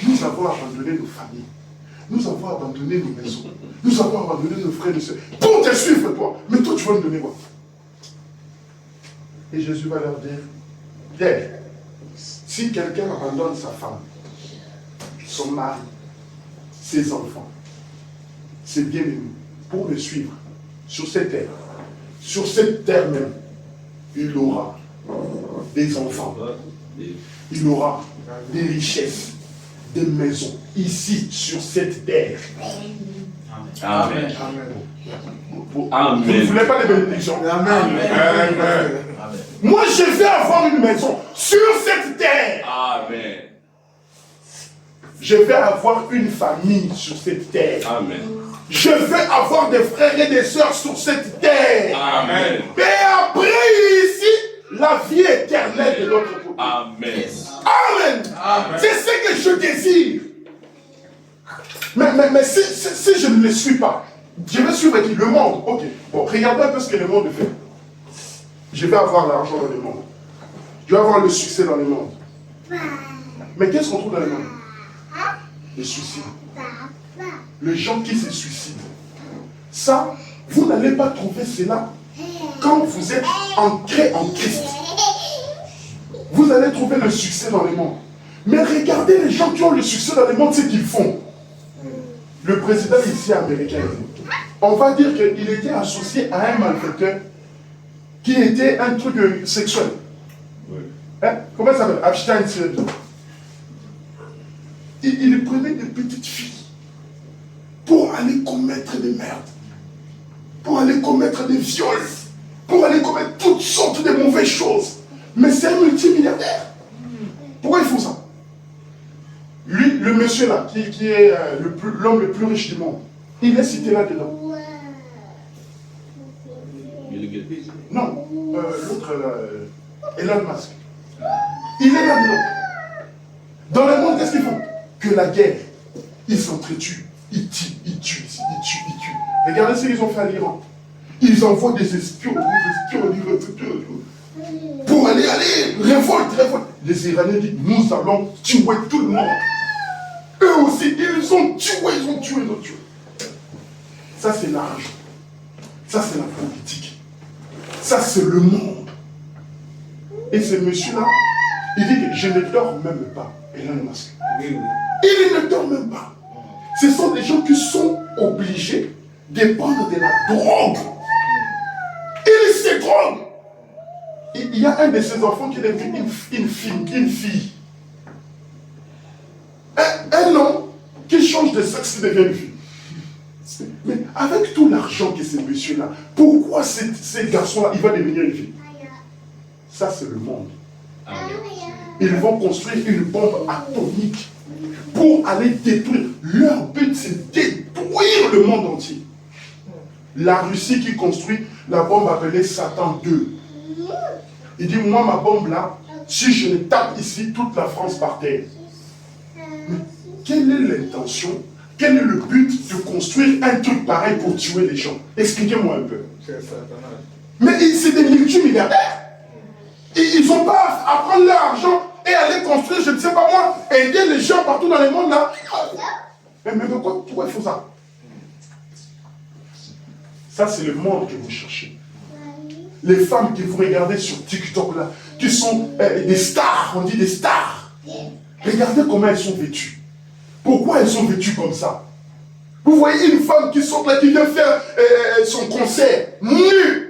nous avons abandonné nos familles, nous avons abandonné nos maisons, nous avons abandonné nos frères et sœurs pour te suivre toi, mais toi tu vas nous donner quoi? Et Jésus va leur dire, Pierre, si quelqu'un abandonne sa femme, son mari, ses enfants, ses bien-aimés, pour me suivre sur cette terre même, il aura des enfants, il aura des richesses, des maisons, ici, sur cette terre. Amen. Vous Amen. ne voulez pas de bénédictions? Amen. Moi, je vais avoir une maison sur cette terre. Amen. Je vais avoir une famille sur cette terre. Amen. Je vais avoir des frères et des sœurs sur cette terre. Amen. Et après, ici, la vie éternelle de l'autre côté. Amen. Amen. C'est ce que je désire. Mais si je ne les suis pas, je vais suivre qui? Le monde. Ok. Bon, regardez un peu ce que le monde fait. Je vais avoir l'argent dans le monde. Je vais avoir le succès dans le monde. Mais qu'est-ce qu'on trouve dans le monde? Les suicides. Les gens qui se suicident. Ça, vous n'allez pas trouver cela quand vous êtes ancré en Christ. Vous allez trouver le succès dans le monde. Mais regardez les gens qui ont le succès dans le monde, ce qu'ils font. Le président ici américain, on va dire qu'il était associé à un malfaiteur qui était un truc sexuel. Hein? Comment ça s'appelle? Epstein. Il prenait des petites filles pour aller commettre des merdes, pour aller commettre des viols, pour aller commettre toutes sortes de mauvaises choses. Mais c'est un multimilliardaire. Pourquoi il faut ça? Lui, le monsieur là, qui est l'homme le plus riche du monde, il est cité là-dedans. Non, l'autre là, Elon Musk. Il est là-dedans. Dans le monde, qu'est-ce qu'ils font? Que la guerre. Ils s'entretuent. Ils tuent, ils tuent, ils tuent, ils tuent. Regardez ce qu'ils ont fait à l'Iran. Ils envoient des espions, pour aller, révolte. Les Iraniens disent, nous allons tuer tout le monde. Eux aussi, ils ont tué. Ça, c'est l'argent. Ça, c'est la politique. Ça, c'est le monde. Et ce monsieur-là, il dit que je ne dors même pas. Elon Musk. Il ne dort même pas. Ce sont des gens qui sont obligés de prendre de la drogue. Ils se droguent. Il y a un de ses enfants qui est devenu une fille. Un homme qui change de sexe devient une fille. Mais avec tout l'argent que ce monsieur-là, pourquoi ces garçons-là, il va devenir une fille? Ça, c'est le monde. Ils vont construire une bombe atomique pour aller détruire. Leur but, c'est détruire le monde entier. La Russie qui construit la bombe appelée Satan 2. Il dit, moi, ma bombe là, si je le tape ici, toute la France par terre. Mais quelle est l'intention? Quel est le but de construire un truc pareil pour tuer les gens? Expliquez-moi un peu. Mais c'est des multimilliardaires. Ils n'ont pas à prendre leur argent et aller construire, je ne sais pas moi, aider les gens partout dans le monde là. Mais pourquoi il faut ça? Ça, c'est le monde que vous cherchez. Les femmes que vous regardez sur TikTok là, qui sont des stars, on dit des stars. Regardez comment elles sont vêtues. Pourquoi elles sont vêtues comme ça? Vous voyez une femme qui sort là, qui vient faire son concert, nue.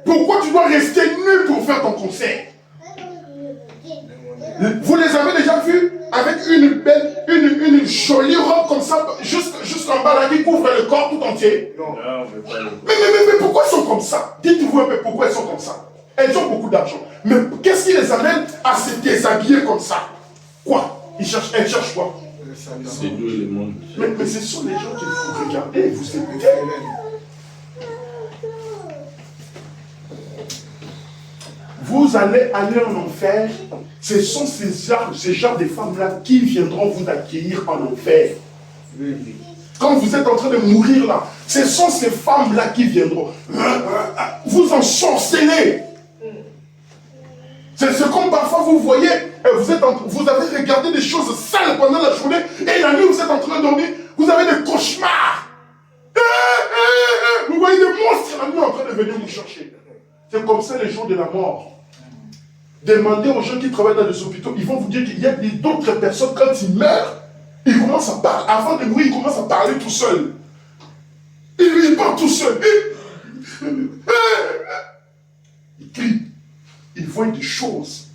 Pourquoi tu dois rester nu pour faire ton concert? Vous les avez déjà vus avec une jolie robe comme ça, jusqu'en bas là, qui couvre le corps tout entier? Non. Mais pourquoi elles sont comme ça? Dites-vous un peu pourquoi elles sont comme ça. Elles ont beaucoup d'argent. Mais qu'est-ce qui les amène à se déshabiller comme ça? Quoi? Elles cherchent quoi? C'est nous le monde. Mais ce sont les gens que vous regardez et vous écoutez. Vous allez aller en enfer. Ce sont ces genres de femmes-là qui viendront vous accueillir en enfer. Quand vous êtes en train de mourir là, ce sont ces femmes-là qui viendront vous ensorceler. C'est comme parfois vous voyez, vous avez regardé des choses sales pendant la journée et la nuit vous êtes en train de dormir, vous avez des cauchemars. Vous voyez des monstres la nuit en train de venir vous chercher. C'est comme ça les jours de la mort. Demandez aux gens qui travaillent dans les hôpitaux, ils vont vous dire qu'il y a d'autres personnes, quand ils meurent, ils commencent à parler. Avant de mourir, ils commencent à parler tout seuls. Ils parlent tout seuls. Ils crient. Ils voient des choses.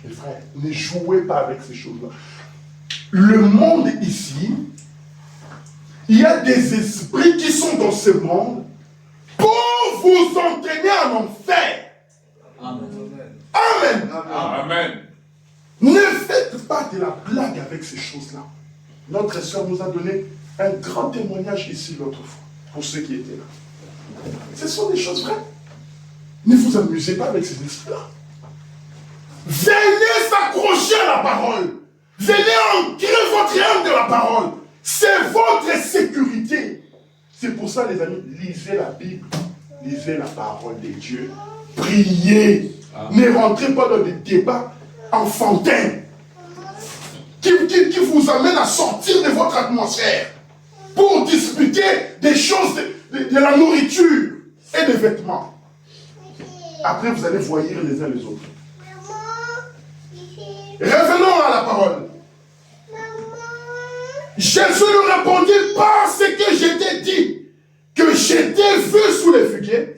Mes frères, ne jouez pas avec ces choses-là. Le monde ici, il y a des esprits qui sont dans ce monde pour vous entraîner en enfer. Amen. Amen. Amen. Ne faites pas de la blague avec ces choses-là. Notre sœur nous a donné un grand témoignage ici l'autre fois, pour ceux qui étaient là. Ce sont des choses vraies. Ne vous amusez pas avec ces esprits-là. Venez s'accrocher à la parole. Venez ancrer votre âme de la parole. C'est votre sécurité. C'est pour ça, les amis, lisez la Bible, lisez la parole de Dieu, priez. Ne rentrez pas dans des débats enfantins qui vous amènent à sortir de votre atmosphère pour discuter des choses, de la nourriture et des vêtements. Après, vous allez voyer les uns les autres. Revenons à la parole. Jésus lui répondit, parce que je t'ai dit que j'étais vu sous les figuiers,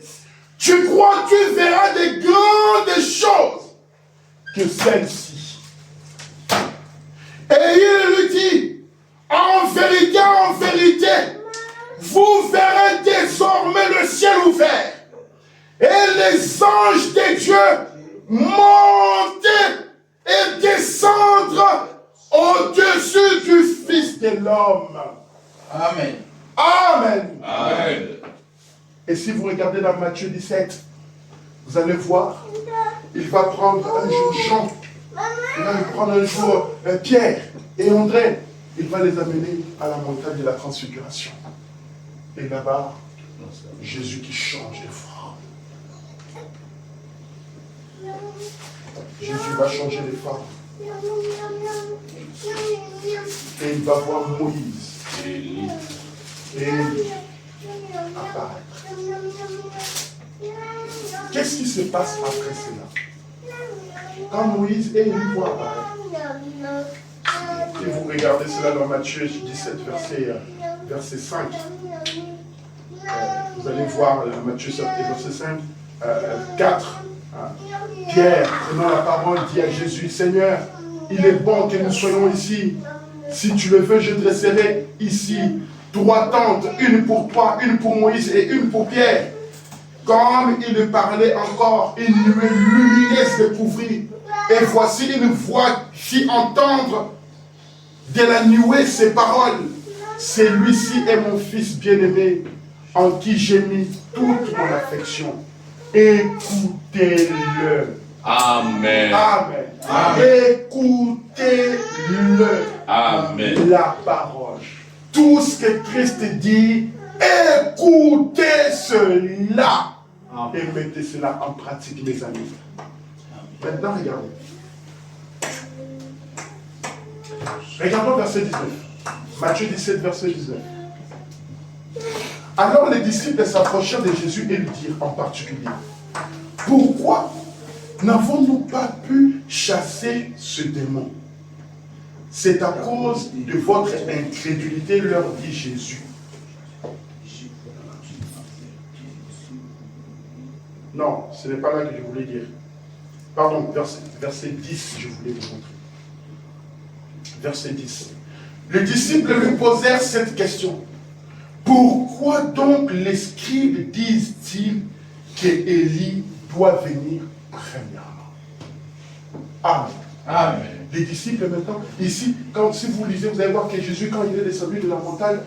tu crois que tu verras des grandes choses que celles-ci. Et il lui dit, en vérité, vous verrez désormais le ciel ouvert et les anges de Dieu monter et descendre au-dessus du Fils de l'homme. Amen. Amen. Amen. Et si vous regardez dans Matthieu 17, vous allez voir, il va prendre un jour Jean, il va prendre un jour Pierre et André, il va les amener à la montagne de la transfiguration. Et là-bas, Jésus qui change de forme. Jésus va changer de forme. Et il va voir Moïse et apparaître. Qu'est-ce qui se passe après cela? Quand Moïse et Élie vont apparaître, et vous regardez cela dans Matthieu 17, verset 5, vous allez voir Matthieu 17, verset 5, 4, Pierre, prenant la parole, dit à Jésus, Seigneur, il est bon que nous soyons ici. Si tu le veux, je dresserai ici 3 tentes, une pour toi, une pour Moïse et une pour Pierre. Comme il lui parlait encore, une nuée lumineuse le couvrit. Et voici une voix fit entendre de la nuée ces paroles. Celui-ci est mon fils bien-aimé, en qui j'ai mis toute mon affection. Écoutez-le. Amen. Amen. Amen. Écoutez-le. Amen. La parole. Tout ce que Christ dit, écoutez cela. Et mettez cela en pratique, mes amis. Maintenant, regardez. Regardons verset 19. Matthieu 17, verset 19. Alors les disciples s'approchèrent de Jésus et lui dirent en particulier, pourquoi n'avons-nous pas pu chasser ce démon? C'est à cause de votre incrédulité, leur dit Jésus. Non, ce n'est pas là que je voulais dire. Pardon, verset 10, je voulais vous montrer. Verset 10. Les disciples lui posèrent cette question. Pourquoi donc les scribes disent-ils qu'Élie doit venir premièrement? Amen. Amen. Les disciples maintenant, ici, si vous lisez, vous allez voir que Jésus, quand il est descendu de la montagne,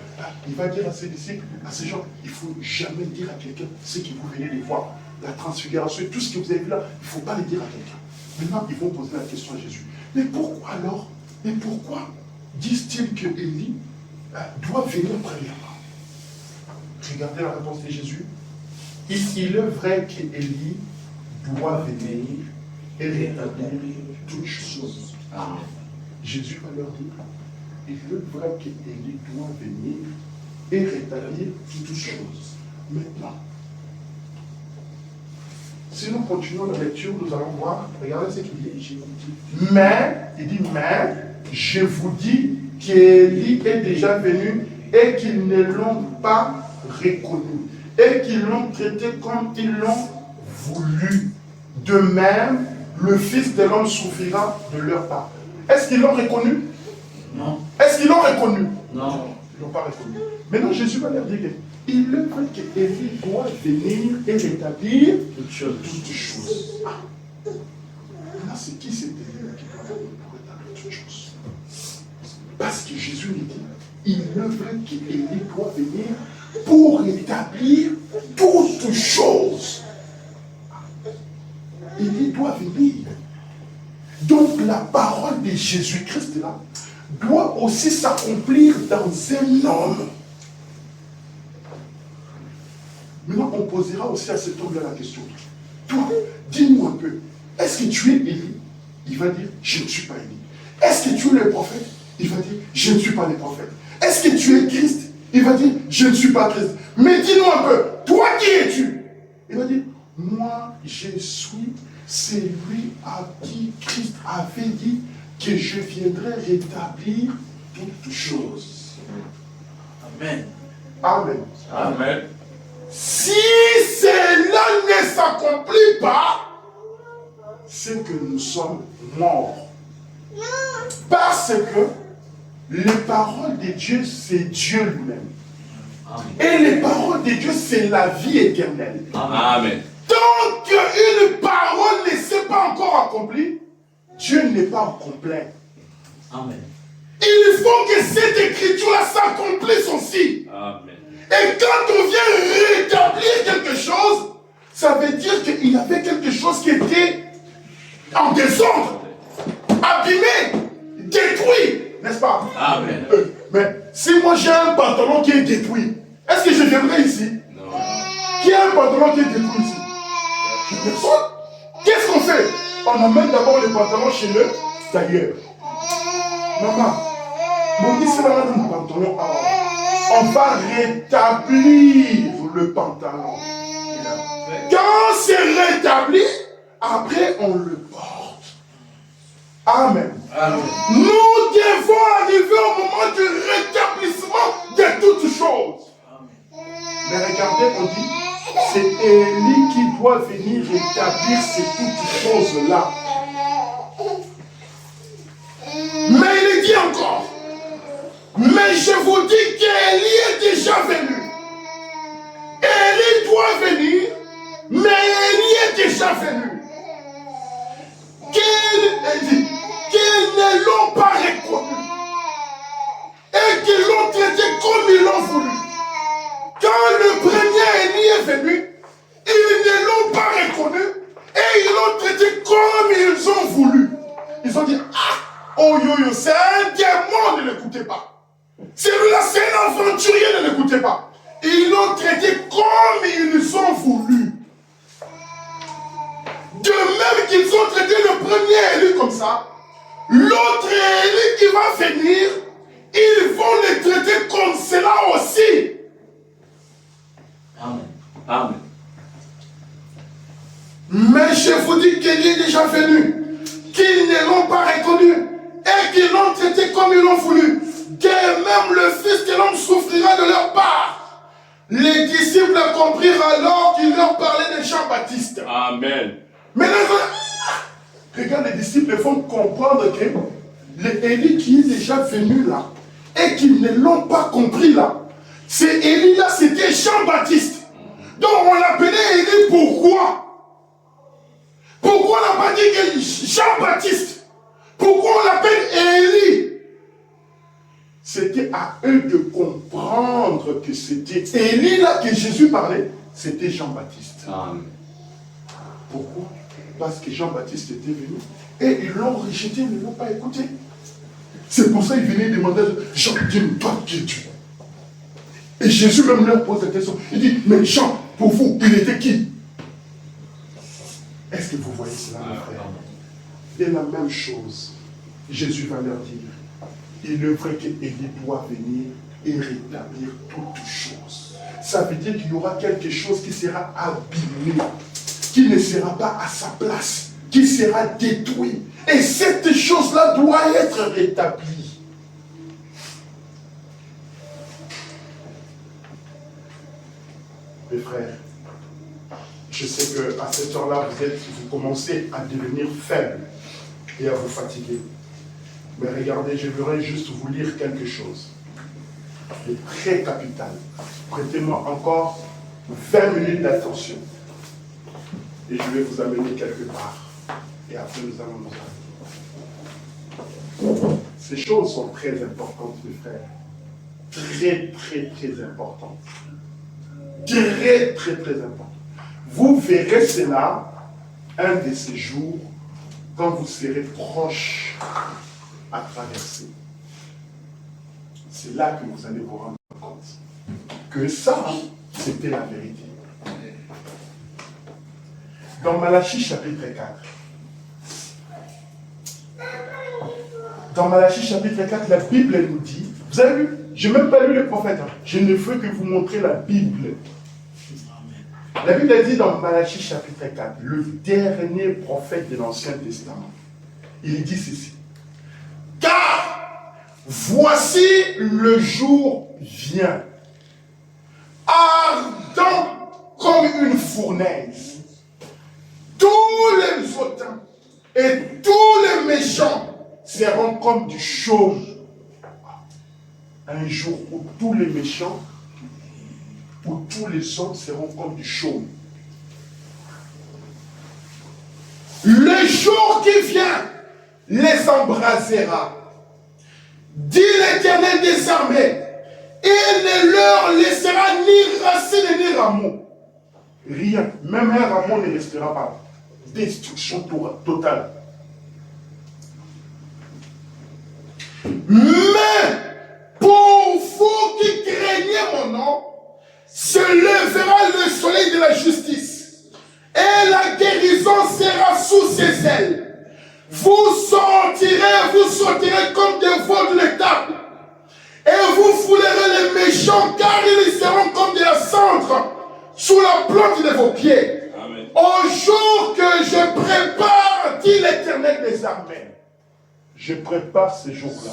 il va dire à ses disciples, à ces gens, il ne faut jamais dire à quelqu'un ce que vous venez de voir. La transfiguration, tout ce que vous avez vu là, il ne faut pas le dire à quelqu'un. Maintenant, ils vont poser la question à Jésus. Mais pourquoi alors? Et pourquoi disent-ils que Élie doit venir premièrement? Regardez la réponse de Jésus. Il est vrai qu'Élie doit venir et rétablir toutes choses. Amen. Jésus va leur dire, il est vrai qu'Élie doit venir et rétablir toutes choses. Maintenant, si nous continuons la lecture, nous allons voir, regardez ce qu'il dit. Mais je vous dis qu'Élie est déjà venu et qu'ils ne l'ont pas reconnu et qu'ils l'ont traité comme ils l'ont voulu. De même, le Fils de l'homme souffrira de leur part. Est-ce qu'ils l'ont reconnu? Non. Est-ce qu'ils l'ont reconnu? Non. Ils ne l'ont pas reconnu. Maintenant, Jésus va leur dire qu'il est vrai qu'Élie doit venir et rétablir toutes choses. Maintenant, c'est qui cet Élie qui doit venir pour rétablir toutes choses? Parce que Jésus lui dit, il est vrai qu'Élie doit venir pour rétablir toutes choses. Élie doit venir. Donc la parole de Jésus-Christ là doit aussi s'accomplir dans un homme. Maintenant, on posera aussi à cet homme-là la question. Toi, dis-nous un peu, est-ce que tu es Élie? Il va dire, je ne suis pas Élie. Est-ce que tu es le prophète? Il va dire, je ne suis pas le prophète. Est-ce que tu es Christ? Il va dire, je ne suis pas Christ. Mais dis-nous un peu, toi qui es-tu? Il va dire, moi je suis celui à qui Christ avait dit que je viendrai rétablir toutes choses. Amen. Amen. Amen. Si cela ne s'accomplit pas, c'est que nous sommes morts. Parce que les paroles de Dieu, c'est Dieu lui-même. Et les paroles de Dieu, c'est la vie éternelle. Amen. Tant qu'une parole ne s'est pas encore accomplie, Dieu n'est pas complet. Amen. Il faut que cette écriture-là s'accomplisse aussi. Amen. Et quand on vient rétablir quelque chose, ça veut dire qu'il y avait quelque chose qui était en désordre, abîmé, détruit, n'est-ce pas? Amen. Mais si moi j'ai un pantalon qui est détruit, est-ce que je viendrai ici? Non. Qui a un pantalon qui est détruit ici? Personne. Qu'est-ce qu'on fait? On amène d'abord le pantalon chez le tailleur. Maman, mon dit c'est là mon pantalon. On va rétablir le pantalon. Quand c'est rétabli, après on le porte. Amen. Amen. Nous devons arriver au moment du rétablissement de toutes choses. Mais regardez, on dit, c'est Élie qui doit venir rétablir ces toutes choses-là. Mais il dit encore, mais je vous dis qu'Élie est déjà venu. Élie doit venir, mais Élie est déjà venu. Qu'ils ne l'ont pas reconnu et qu'ils l'ont traité comme ils l'ont voulu. Quand le premier Élie est venu, ils ne l'ont pas reconnu et ils l'ont traité comme ils ont voulu. Ils ont dit, ah, oh yo yo, c'est un démon, ne l'écoutez pas. Celui-là, c'est un aventurier, ne l'écoutez pas. Ils l'ont traité comme ils ont voulu. De même qu'ils ont traité le premier Élie comme ça, l'autre Élie qui va venir, ils vont le traiter comme cela aussi. Amen. Amen. Mais je vous dis qu'il est déjà venu, qu'ils ne l'ont pas reconnu et qu'ils l'ont traité comme ils l'ont voulu. Que même le Fils de l'homme souffrira de leur part. Les disciples comprirent alors qu'il leur parlait de Jean-Baptiste. Amen. Maintenant, regarde, les disciples font comprendre que l'Élie qui est déjà venu là et qu'ils ne l'ont pas compris là, c'est Élie là, c'était Jean-Baptiste. Donc on l'appelait Élie pourquoi? Pourquoi on n'a pas dit que Jean-Baptiste? Pourquoi on l'appelle Élie? C'était à eux de comprendre que c'était Élie là que Jésus parlait, c'était Jean-Baptiste. Amen. Pourquoi? Parce que Jean-Baptiste était venu et ils l'ont rejeté, ils ne l'ont pas écouté. C'est pour ça qu'ils venaient demander, Jean, dis-nous, toi qui es-tu? Et Jésus même leur pose la question. Il dit, mais Jean, pour vous, il était qui? Est-ce que vous voyez cela, mon frère? Et la même chose, Jésus va leur dire, il est vrai qu'Élie doit venir et rétablir toutes choses. Ça veut dire qu'il y aura quelque chose qui sera abîmé, qui ne sera pas à sa place, qui sera détruit. Et cette chose-là doit être rétablie. Mes frères, je sais qu'à cette heure-là, vous commencez à devenir faible et à vous fatiguer. Mais regardez, je voudrais juste vous lire quelque chose de très capital. Prêtez-moi encore 20 minutes d'attention. Et je vais vous amener quelque part. Et après, nous allons nous arrêter. Ces choses sont très importantes, mes frères. Très, très, très importantes. Très, très, très importantes. Vous verrez cela un de ces jours quand vous serez proche à traverser, c'est là que vous allez vous rendre compte que ça, c'était la vérité. Dans Malachie chapitre 4, la Bible elle nous dit, vous avez vu, je n'ai même pas lu le prophète, je ne veux que vous montrer la Bible. La Bible dit dans Malachie chapitre 4, le dernier prophète de l'Ancien Testament, il dit ceci. Car voici le jour vient, ardent comme une fournaise. Tous les hautains et tous les méchants seront comme du chaume. Un jour où tous les méchants, où tous les hommes seront comme du chaume. Le jour qui vient les embrasera. Dit l'Éternel des armées, il ne leur laissera ni racine ni rameau. Rien, même un rameau ne restera pas. Destruction totale. Mais pour vous qui craignez mon nom, se lèvera le soleil de la justice et la guérison sera sous ses ailes. Vous sortirez comme des veaux de l'étable et vous foulerez les méchants car ils seront comme de la cendre sous la plante de vos pieds. Amen. Au jour que je prépare, dit l'Éternel des armées. Je prépare ce jour-là.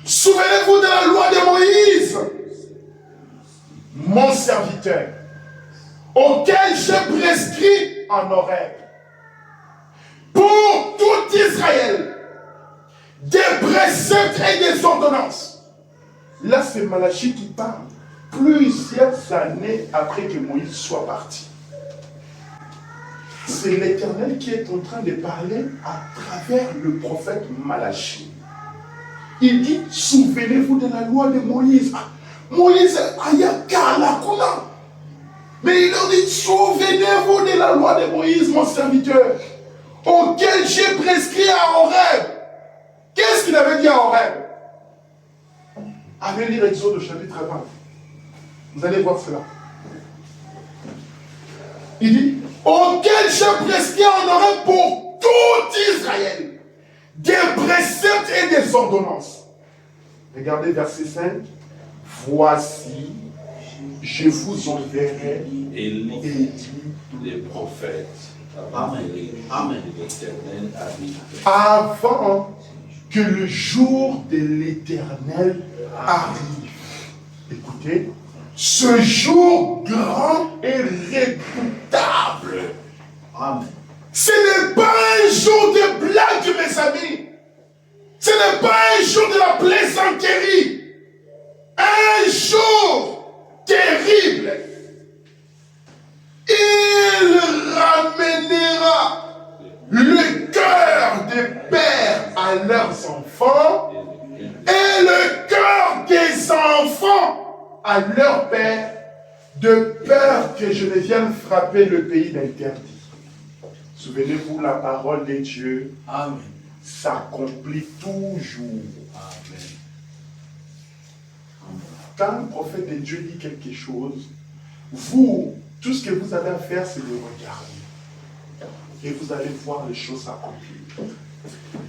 Souvenez-vous de la loi de Moïse, mon serviteur, auquel j'ai prescrit en Horeb pour tout Israël des préceptes et des ordonnances. Là, c'est Malachie qui parle plusieurs années après que Moïse soit parti. C'est l'Éternel qui est en train de parler à travers le prophète Malachie. Il dit, souvenez-vous de la loi de Moïse. Moïse, ayakala. Mais il leur dit, souvenez-vous de la loi de Moïse, mon serviteur, auquel j'ai prescrit à Horeb. Qu'est-ce qu'il avait dit à Horeb? Allez lire Exode chapitre 20. Vous allez voir cela. Il dit, auquel j'ai prescrit en Horeb pour tout Israël, des préceptes et des ordonnances. Regardez verset 5. Voici, je vous enverrai Élie, les prophètes. Amen. Amen. Avant que le jour de l'Éternel arrive. Écoutez, ce jour grand et redoutable. Amen. Ce n'est pas un jour de blague, mes amis. Ce n'est pas un jour de la plaisanterie. Un jour terrible. Il ramènera le cœur des pères à leurs enfants et le cœur des enfants à leurs pères, de peur que je ne vienne frapper le pays d'interdit. Souvenez-vous, la parole de Dieu s'accomplit toujours. Amen. Quand un prophète de Dieu dit quelque chose, vous, tout ce que vous avez à faire, c'est de regarder. Et vous allez voir les choses s'accomplir.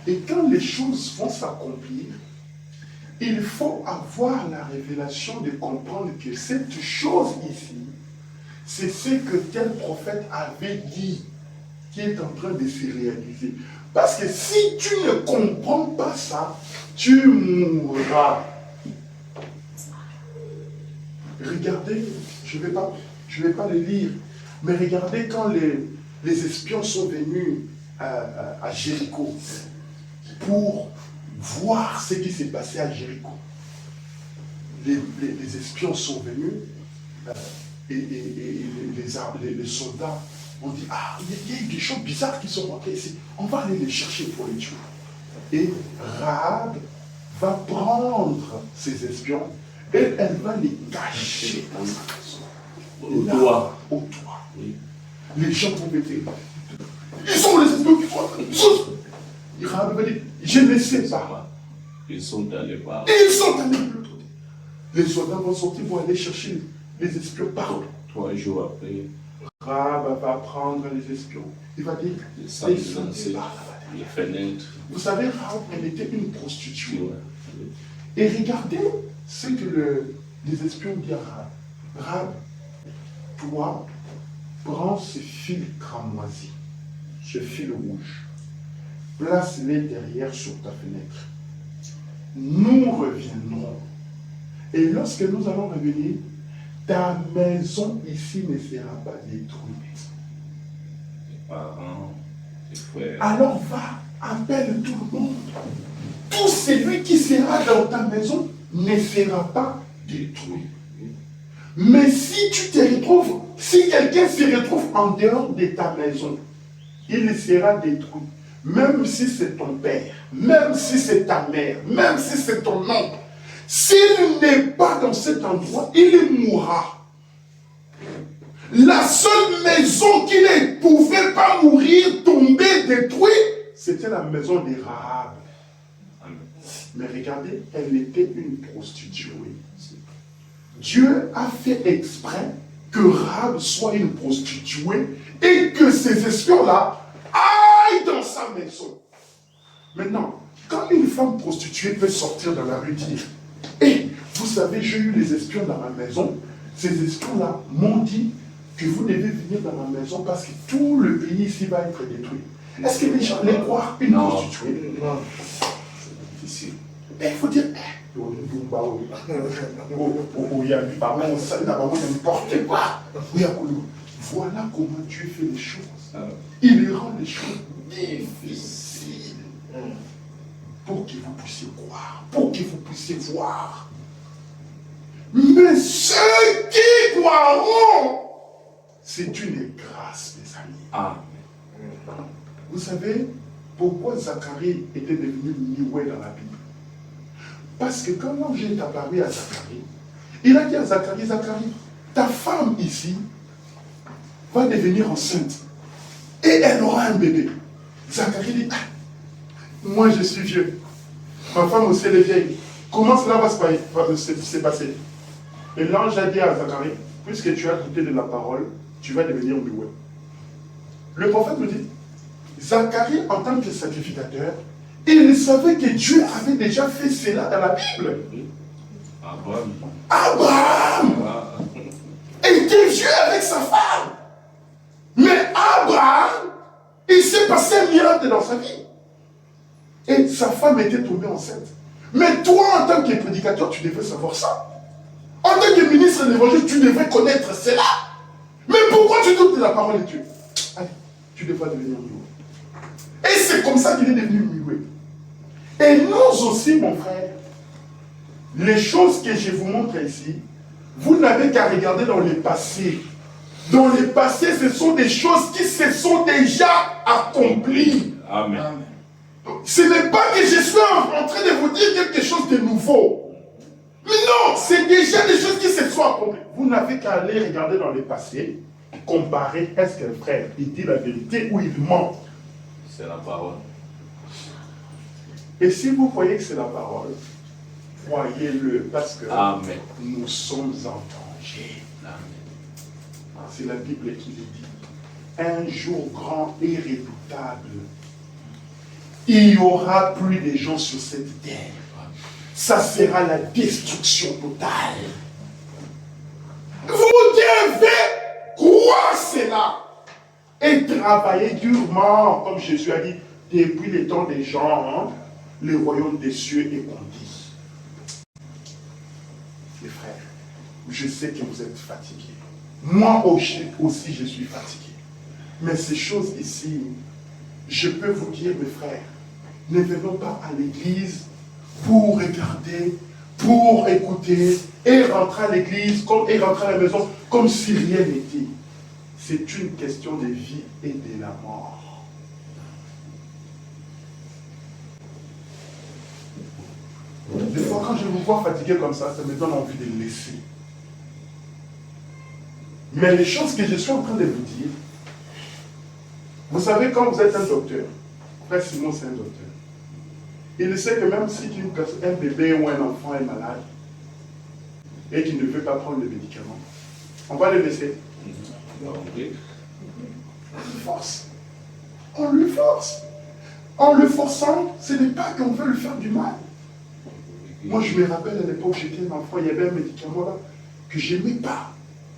Et quand les choses vont s'accomplir, il faut avoir la révélation de comprendre que cette chose ici, c'est ce que tel prophète avait dit, qui est en train de se réaliser. Parce que si tu ne comprends pas ça, tu mourras. Regardez, je ne vais pas le lire, mais regardez quand les espions sont venus à Jéricho pour voir ce qui s'est passé à Jéricho. Les espions sont venus et les soldats ont dit, ah, il y a eu des choses bizarres qui sont rentrées ici. On va aller les chercher pour les tuer. Et Rahab va prendre ses espions et elle va les cacher dans sa maison. Au toit. Au toit. Oui. Les gens pouvaient dire, Ils sont les espions qui sont en train de sauter. Et Rahab va dire, je ne sais pas. Ils sont allés voir. Et ils sont allés de l'autre côté. Les soldats vont sortir pour aller chercher les espions partout. 3 jours après, Rahab va prendre les espions. Il va dire, les salles descendez dansées, par là-bas. les fenêtres. Vous savez, Rahab, elle était une prostituée. Ouais. Et regardez ce que les espions disent à Rahab. Rahab, toi, prends ce fil cramoisi, ce fil rouge, place-les derrière sur ta fenêtre. Nous reviendrons. Et lorsque nous allons revenir, ta maison ici ne sera pas détruite. Les parents, les frères. Alors va, appelle tout le monde. Tout celui qui sera dans ta maison ne sera pas détruit. Mais si tu te retrouves, si quelqu'un se retrouve en dehors de ta maison, il sera détruit. Même si c'est ton père, même si c'est ta mère, même si c'est ton oncle, s'il n'est pas dans cet endroit, il mourra. La seule maison qui ne pouvait pas mourir, tomber, détruite, c'était la maison de Rahab. Mais regardez, elle était une prostituée. Dieu a fait exprès que Rahab soit une prostituée et que ces espions-là aillent dans sa maison. Maintenant, quand une femme prostituée peut sortir dans la rue et dire, hey, vous savez, j'ai eu les espions dans ma maison, ces espions-là m'ont dit que vous devez venir dans ma maison parce que tout le pays ici va être détruit. Est-ce que les gens les croient une prostituée? Non. C'est difficile. Mais il faut dire, voilà comment Dieu fait les choses. Il rend les choses difficiles pour que vous puissiez croire, pour que vous puissiez voir. Mais ceux qui croiront, c'est une grâce, mes amis. Amen. Vous savez pourquoi Zacharie était devenu Nioué dans la Bible? Parce que quand l'ange est apparu à Zacharie, il a dit à Zacharie, Zacharie, ta femme ici va devenir enceinte et elle aura un bébé. Zacharie dit, ah, moi je suis vieux, ma femme aussi elle est vieille. Comment cela va se passer? Et l'ange a dit à Zacharie, puisque tu as goûté de la parole, tu vas devenir Nioué. Le prophète nous dit, Zacharie en tant que sacrificateur, il savait que Dieu avait déjà fait cela dans la Bible. Abraham était vieux avec sa femme. Mais Abraham, il s'est passé un miracle dans sa vie. Et sa femme était tombée enceinte. Mais toi, en tant que prédicateur, tu devais savoir ça. En tant que ministre de l'évangile, tu devrais connaître cela. Mais pourquoi tu doutes de la parole de Dieu? Allez, tu devrais devenir Nioué. Et c'est comme ça qu'il est devenu Nioué. Et nous aussi, mon frère, les choses que je vous montre ici, vous n'avez qu'à regarder dans le passé. Dans le passé, ce sont des choses qui se sont déjà accomplies. Amen. Ce n'est pas que je suis en train de vous dire quelque chose de nouveau. Mais non, c'est déjà des choses qui se sont accomplies. Vous n'avez qu'à aller regarder dans le passé, comparer, est-ce que le frère, il dit la vérité ou il ment? C'est la parole. Et si vous croyez que c'est la parole, croyez-le, parce que Amen. nous sommes en danger. Amen. C'est la Bible qui le dit. Un jour grand et redoutable, il n'y aura plus de gens sur cette terre. Ça sera la destruction totale. Vous devez croire cela et travailler durement, comme Jésus a dit, depuis le temps des gens, hein, le royaume des cieux est conquis. Mes frères, je sais que vous êtes fatigués. Moi aussi, je suis fatigué. Mais ces choses ici, je peux vous dire, mes frères, ne venons pas à l'église pour regarder, pour écouter, et rentrer à l'église et rentrer à la maison comme si rien n'était. C'est une question de vie et de la mort. Des fois, quand je vous vois fatigué comme ça me donne envie de le laisser. Mais les choses que je suis en train de vous dire, Vous savez, quand vous êtes un docteur, Frère Simon, c'est un docteur. Il sait que même si un bébé ou un enfant est malade et qu'il ne veut pas prendre le médicament, on va le laisser. On le force. On le force. En le forçant, ce n'est pas qu'on veut lui faire du mal. Moi, je me rappelle à l'époque, j'étais un enfant, il y avait un médicament là que je n'aimais pas.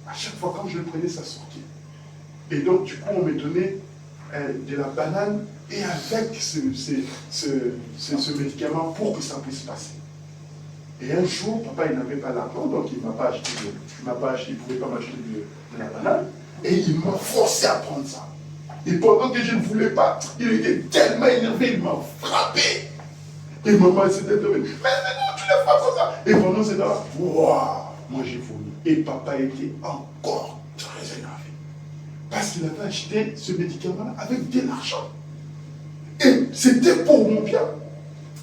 À chaque fois, quand je le prenais, ça sortait. Et donc, du coup, on me donnait de la banane et avec ce médicament pour que ça puisse passer. Et un jour, papa, il n'avait pas l'argent, donc il ne m'a pas acheté, il ne pouvait pas m'acheter de la banane. Et il m'a forcé à prendre ça. Et pendant que je ne voulais pas, il était tellement énervé, il m'a frappé. Et maman s'était levée. Mais non, tu l'as pas comme ça. Et pendant ce temps-là, waouh, moi j'ai vomi. Et papa était encore très énervé. Parce qu'il avait acheté ce médicament-là avec de l'argent. Et c'était pour mon bien.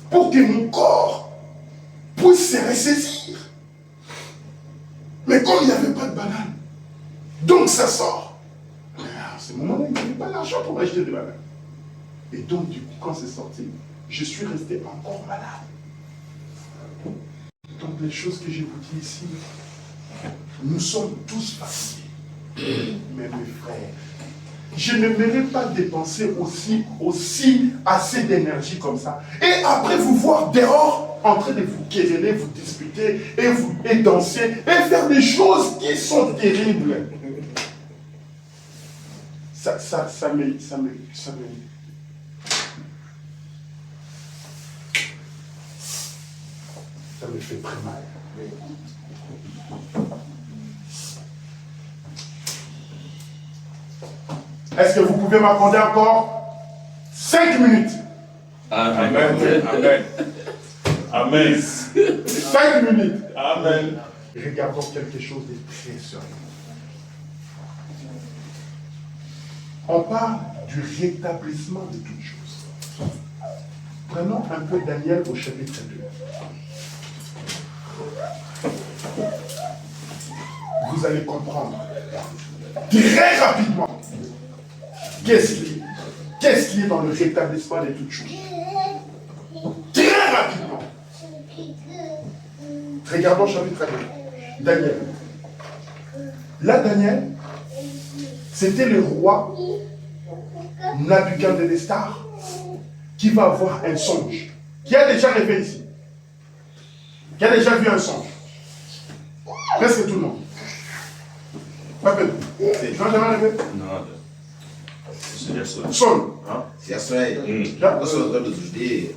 Pour que mon corps puisse se ressaisir. Mais comme il n'y avait pas de banane, donc ça sort. Mais à ce moment-là, il n'y avait pas l'argent pour acheter des bananes. Et donc, du coup, quand c'est sorti, je suis resté encore malade. Donc, les choses que je vous dis ici, nous sommes tous fatigués. Mais mes frères, je ne mérite pas dépenser aussi assez d'énergie comme ça. Et après vous voir dehors, en train de vous quereller, vous disputer, et danser, et faire des choses qui sont terribles. Ça me fait très mal. Est-ce que vous pouvez m'accorder encore 5 minutes? Amen. Amen. Amen. 5 minutes. Amen. Regardons quelque chose de très sérieux. On parle du rétablissement de toutes choses. Prenons un peu Daniel au chapitre 2. Vous allez comprendre très rapidement qu'est-ce qui est dans le rétablissement de toutes choses. Très rapidement. Regardons chapitre 2. Daniel. Là, Daniel, c'était le roi Nabuchodonosor qui va avoir un songe. Qui a déjà rêvé ici? Qui a déjà vu un songe? Presque tout le monde. Pas peu. Tu n'as jamais rêvé? Non. C'est bien ça. Songe. C'est ça. Nós somos todos os dias.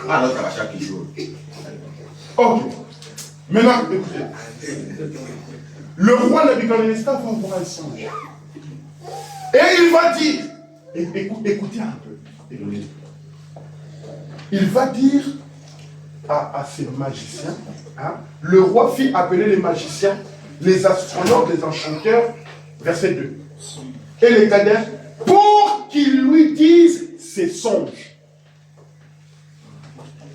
Ah, não, trabalhar chaque jour. Ok. Maintenant, écoutez. Le roi Nabuchodonosor va avoir un songe. Et il va dire, écoutez un peu. Il va dire à ces magiciens, le roi fit appeler les magiciens, les astronautes, les enchanteurs, verset 2. Et les cadets, pour qu'ils lui disent ses songes.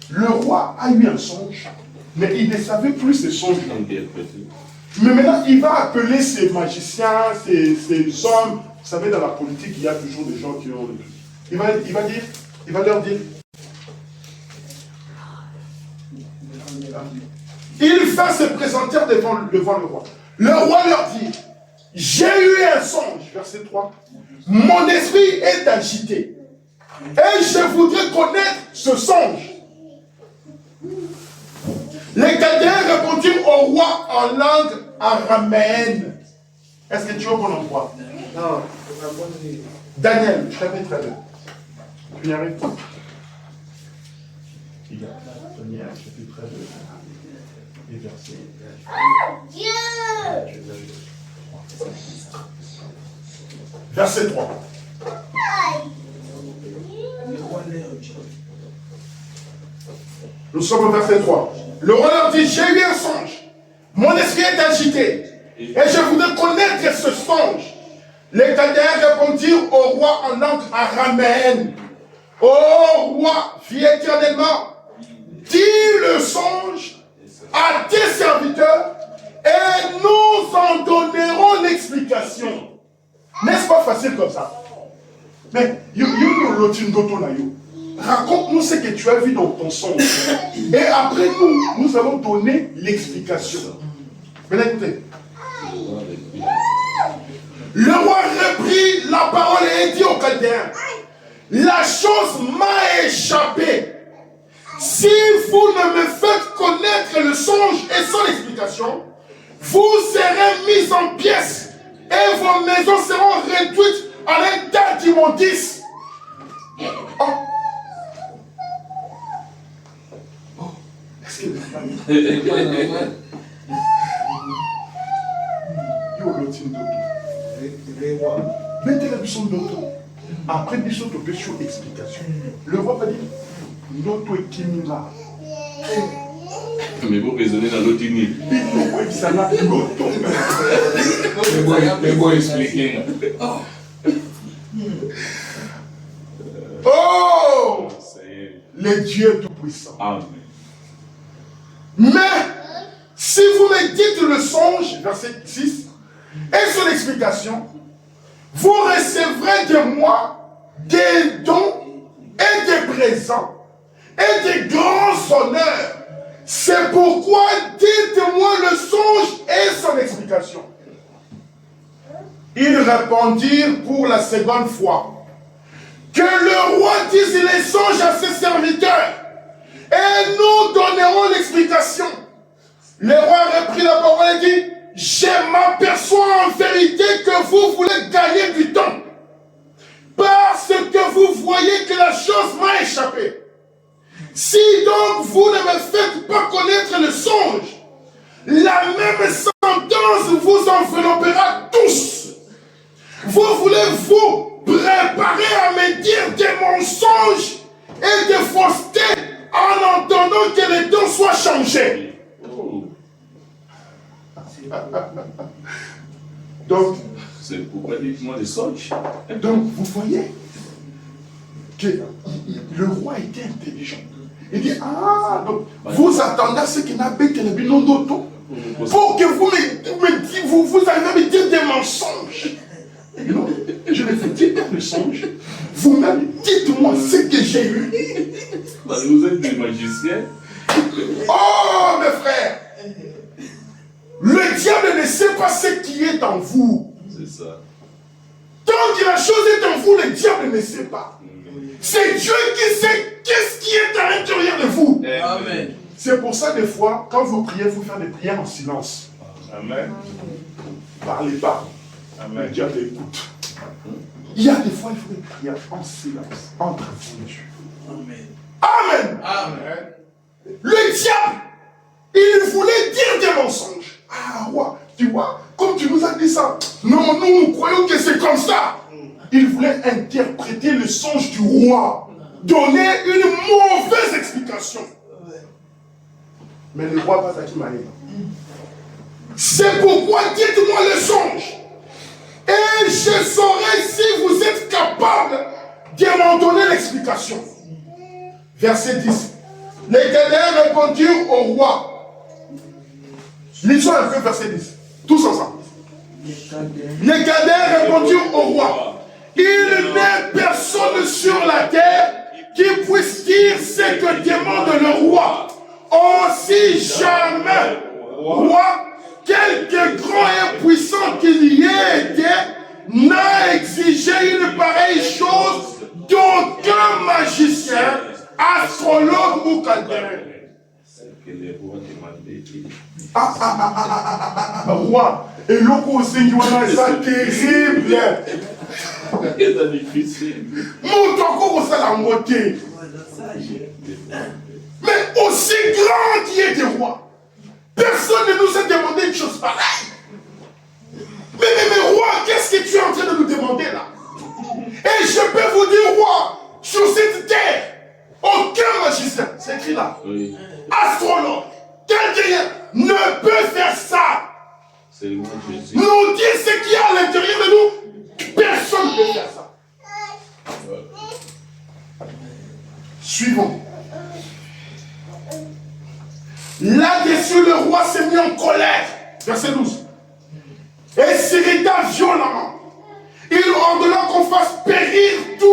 Le roi a eu un songe, mais il ne savait plus ses songes. Mais maintenant, il va appeler ces magiciens, ces hommes. Vous savez, dans la politique, il y a toujours des gens qui ont... Il va leur dire... Il va se présenter devant le roi. Le roi leur dit, j'ai eu un songe, verset 3. Mon esprit est agité. Et je voudrais connaître ce songe. Les Chaldéens répondirent au roi en langue araméenne. Est-ce que tu es au bon endroit? Non, Daniel, chapitre 2. Tu y arrives pas? Daniel, chapitre 2. Et verset. Verset 3. Nous sommes au verset 3. Le roi leur dit, j'ai eu un songe. Mon esprit est agité. Et je voudrais connaître ce songe. Les Chaldéens répondirent au roi en langue araméenne. Ô roi, vis éternellement, dis le songe à tes serviteurs et nous en donnerons l'explication. N'est-ce pas facile comme ça? Mais, raconte-nous ce que tu as vu dans ton songe. Et après, nous allons donner l'explication. Maintenant, écoutez. Le roi reprit la parole et dit au Chaldéen, la chose m'a échappé. Si vous ne me faites connaître le songe et son explication, vous serez mis en pièces et vos maisons seront réduites à un tas d'immondices. Oh. Oh. Est-ce que mettez la buisson d'auto. Après buisson d'auto, sur explication. Le roi va dire, notre équimina. Mais vous raisonnez dans l'autre île. Mais vous expliquez. Oh! Le Dieu Tout-Puissant. Amen. Mais, si vous me dites le songe, verset 6, et son explication, vous recevrez de moi des dons et des présents et des grands honneurs. C'est pourquoi dites-moi le songe et son explication. Ils répondirent pour la seconde fois que le roi dise les songes à ses serviteurs et nous donnerons l'explication. Le roi reprit la parole et dit, je m'aperçois en vérité que vous voulez gagner du temps parce que vous voyez que la chose m'a échappé. Si donc vous ne me faites pas connaître le songe, la même sentence vous enveloppera tous. Vous voulez vous préparer à me dire des mensonges et des faussetés en entendant que les temps soient changés. Donc, c'est pourquoi dites-moi des songes. Donc, vous voyez que le roi était intelligent. Il dit, ah, donc, vous attendez à ce qu'il n'a pas été le binon d'auto pour que vous arrivez à me dire des mensonges. Et non, je ne vous dis pas le songe. Vous-même, dites-moi ce que j'ai eu. Vous êtes des magiciens. Oh, mes frères, le diable ne sait pas ce qui est en vous. C'est ça. Tant que la chose est en vous, le diable ne sait pas. C'est Dieu qui sait qu'est-ce qui est à l'intérieur de vous. Amen. C'est pour ça, des fois, quand vous priez, il faut faire des prières en silence. Amen. Parlez pas. Amen. Le diable écoute. Il y a des fois, il faut des prières en silence, entre vous et Dieu. Amen. Amen. Amen. Le diable, il voulait dire des mensonges. Ah, roi, tu vois, comme tu nous as dit ça, non, nous croyons que c'est comme ça. Il voulait interpréter le songe du roi, donner une mauvaise explication. Mais le roi va s'acquitter. C'est pourquoi dites-moi le songe, et je saurai si vous êtes capable de m'en donner l'explication. Verset 10. Les Chaldéens répondirent au roi. Lisons un peu verset 10. Tous ensemble. Les Chaldéens répondirent au roi. Il n'est personne sur la terre qui puisse dire ce que demande le roi. Aussi jamais, roi, quelque grand et puissant qu'il y ait été, n'a exigé une pareille chose d'aucun magicien, astrologue ou chaldéen. Roi, et l'eau c'est terrible. C'est difficile. Mais aussi grand qui est des rois, personne ne nous a demandé une chose pareille. Mais roi, qu'est-ce que tu es en train de nous demander là? Et je peux vous dire, roi, sur cette terre, aucun magicien, c'est écrit là, oui, astrologue, chaldéen, ne peut faire ça. C'est le nom de Jésus. Nous dire ce qu'il y a à l'intérieur de nous, personne ne peut faire ça. Suivons. Là-dessus, le roi s'est mis en colère. Verset 12. Et s'irrita violemment. Il ordonna qu'on fasse périr tous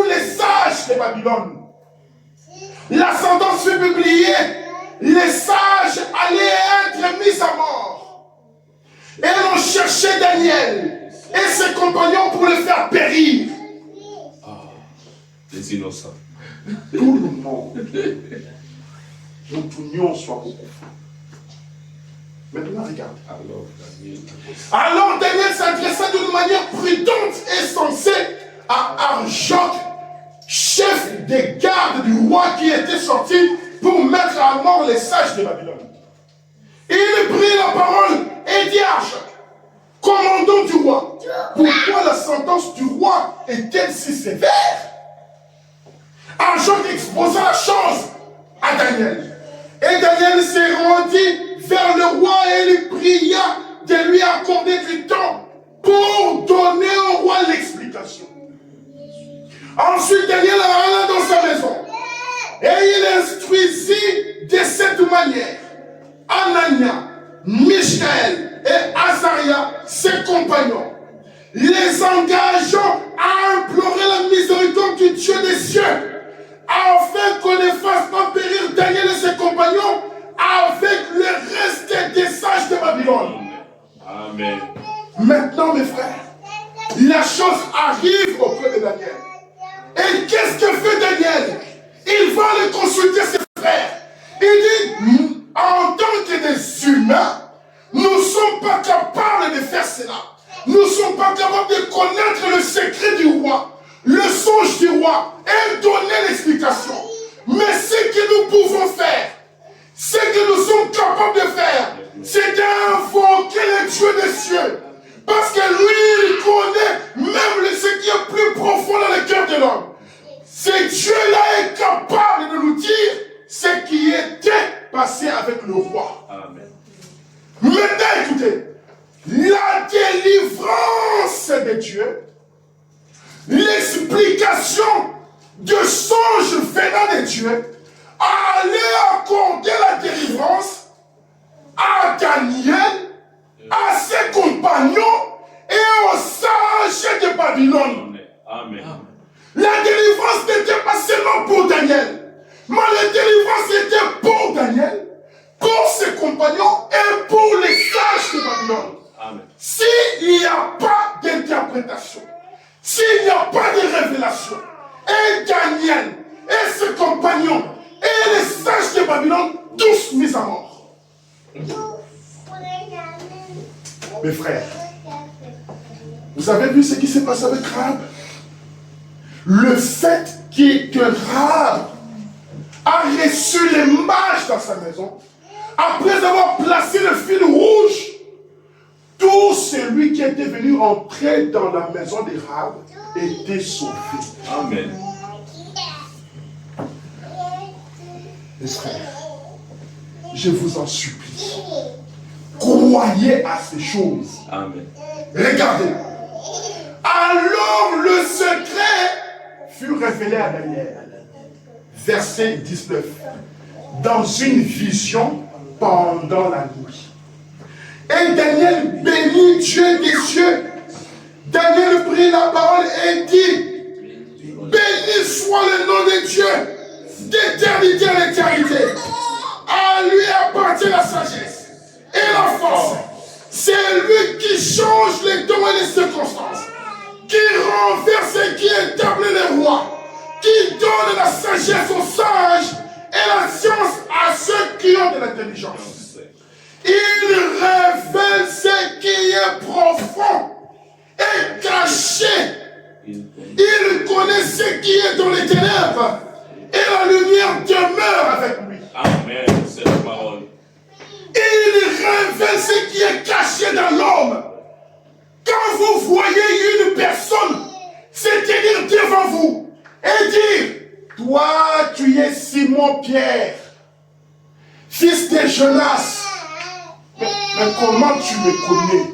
sages de Babylone. La sentence fut publiée, les sages allaient être mis à mort. Et l'on cherchait Daniel et ses compagnons pour le faire périr. Les innocents. Tout le monde, nous tournions soit beaucoup. Maintenant, regarde. Alors Daniel s'adressa d'une manière prudente et sensée à Arjoc, chef des gardes du roi qui était sorti pour mettre à mort les sages de Babylone. Il prit la parole et dit à Arjoc, commandant du roi, pourquoi la sentence du roi est-elle si sévère? Arjoc exposa la chose à Daniel. Et Daniel s'est rendu vers le roi et lui pria de lui accorder du temps pour donner au roi l'explication. Ensuite, Daniel alla dans sa maison et il instruisit de cette manière Anania, Michaël et Azaria, ses compagnons, les engageant à implorer la miséricorde du Dieu des cieux, afin qu'on ne fasse pas périr Daniel et ses compagnons avec le reste des sages de Babylone. Amen. Maintenant, mes frères, la chose arrive auprès de Daniel. Et qu'est-ce que fait Daniel? Il va aller consulter ses frères. Il dit, en tant que des humains, nous ne sommes pas capables de faire cela. Nous ne sommes pas capables de connaître le secret du roi, le songe du roi, et donner l'explication. Mais ce que nous pouvons faire, ce que nous sommes capables de faire, c'est d'invoquer le Dieu des cieux. Parce que lui, il connaît même ce qui est plus profond dans le cœur de l'homme. Ce Dieu-là est capable de nous dire ce qui était passé avec le roi. Amen. Maintenant, écoutez, la délivrance de Dieu, l'explication du songe venant de Dieu, allait accorder la délivrance à Daniel, à ses compagnons et aux sages de Babylone. Amen. La délivrance n'était pas seulement pour Daniel, mais la délivrance était pour Daniel, pour ses compagnons et pour les sages de Babylone. Amen. S'il n'y a pas d'interprétation, s'il n'y a pas de révélation, et Daniel et ses compagnons et les sages de Babylone, tous mis à mort. Mes frères, vous avez vu ce qui s'est passé avec Rahab? Le fait que Rahab a reçu les mages dans sa maison, après avoir placé le fil rouge, tout celui qui était venu entrer dans la maison de Rahab était sauvé. Amen. Mes frères, je vous en supplie, croyez à ces choses. Amen. Regardez. Alors le secret fut révélé à Daniel. Verset 19. Dans une vision pendant la nuit. Et Daniel bénit Dieu des cieux. Daniel prit la parole et dit, béni soit le nom de Dieu, d'éternité à l'éternité. À lui appartient la sagesse et la force. C'est lui qui change les temps et les circonstances, qui renverse et qui établit les rois, qui donne la sagesse aux sages et la science à ceux qui ont de l'intelligence. Il révèle ce qui est profond et caché. Il connaît ce qui est dans les ténèbres et la lumière demeure avec lui. Amen. C'est la parole. Il révèle ce qui est caché dans l'homme. Quand vous voyez une personne se tenir devant vous et dire, toi tu es Simon-Pierre, fils de Jonas, mais comment tu me connais?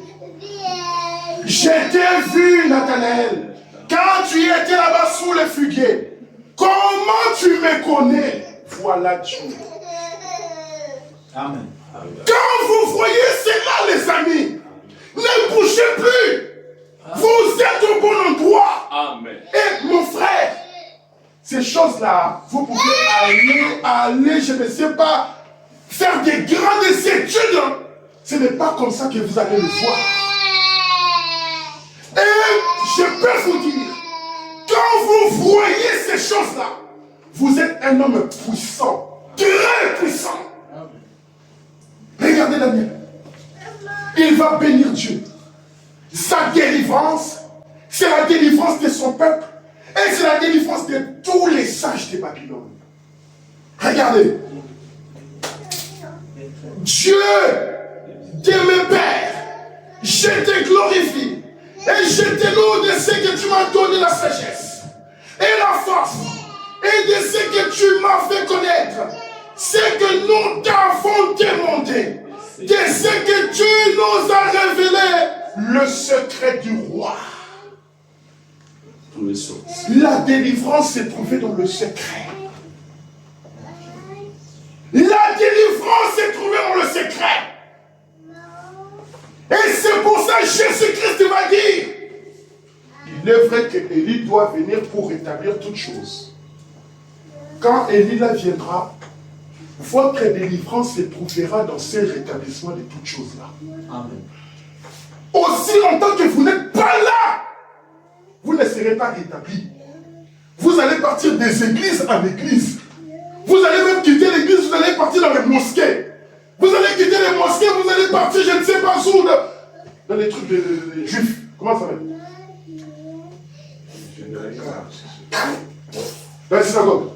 Je t'ai vu, Nathanaël, quand tu étais là-bas sous le figuier. Comment tu me connais? Voilà Dieu. Amen. Quand vous voyez cela, les amis, ne bougez plus. Vous êtes au bon endroit. Amen. Et mon frère, ces choses-là, vous pouvez aller, je ne sais pas, faire des grandes études. Ce n'est pas comme ça que vous allez le voir. Et je peux vous dire, quand vous voyez ces choses-là, vous êtes un homme puissant, très puissant. Regardez Daniel. Il va bénir Dieu. Sa délivrance, c'est la délivrance de son peuple et c'est la délivrance de tous les sages de Babylone. Regardez. Dieu de mes pères, je te glorifie et je te loue de ce que tu m'as donné la sagesse et la force et de ce que tu m'as fait connaître. C'est que nous t'avons demandé, de ce que tu nous as révélé, le secret du roi. La délivrance s'est trouvée dans le secret. La délivrance s'est trouvée dans le secret. Et c'est pour ça que Jésus-Christ va dire, il est vrai que Élie doit venir pour rétablir toutes choses. Quand Élie là viendra, votre délivrance se trouvera dans ce rétablissement de toutes choses-là. Amen. Aussi longtemps que vous n'êtes pas là, vous ne serez pas rétablis. Vous allez partir des églises en église. Vous allez même quitter l'église, vous allez partir dans les mosquées. Vous allez quitter les mosquées, vous allez partir, je ne sais pas où, dans les trucs de juifs. Comment ça s'appelle? Dans les synagogues.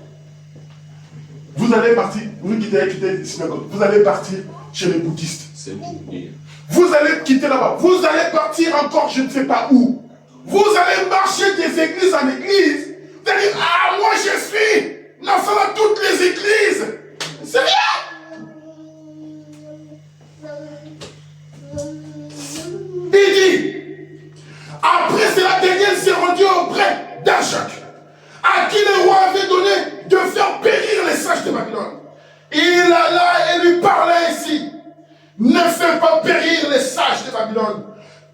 Vous allez partir, vous quittez les synagogues, vous allez partir chez les bouddhistes. Vous allez quitter là-bas, vous allez partir encore je ne sais pas où. Vous allez marcher des églises en église. Vous allez dire, ah moi je suis l'enfant de toutes les églises. C'est rien. Il dit, après cela, Daniel s'est rendu auprès d'Archak, à qui le roi avait donné de faire périr les sages de Babylone. Il alla et lui parla ainsi, ne fais pas périr les sages de Babylone.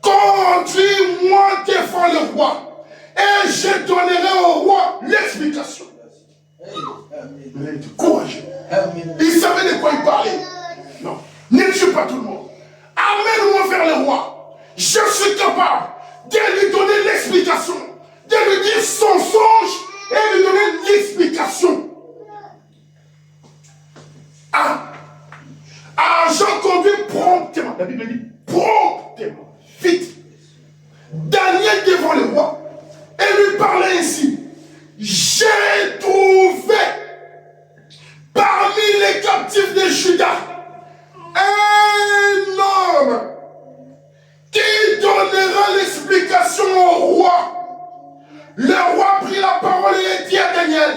Conduis-moi devant le roi, et je donnerai au roi l'explication. Il a été courageux. Il savait de quoi il parlait. Non, ne tue pas tout le monde. Amène-moi vers le roi. Je suis capable de lui donner l'explication, de lui dire son songe et lui donner l'explication. Jean conduit promptement. La Bible dit promptement, vite. Daniel devant le roi et lui parlait ainsi. J'ai trouvé parmi les captifs de Juda un homme qui donnera l'explication au roi. Le roi prit la parole et dit à Daniel,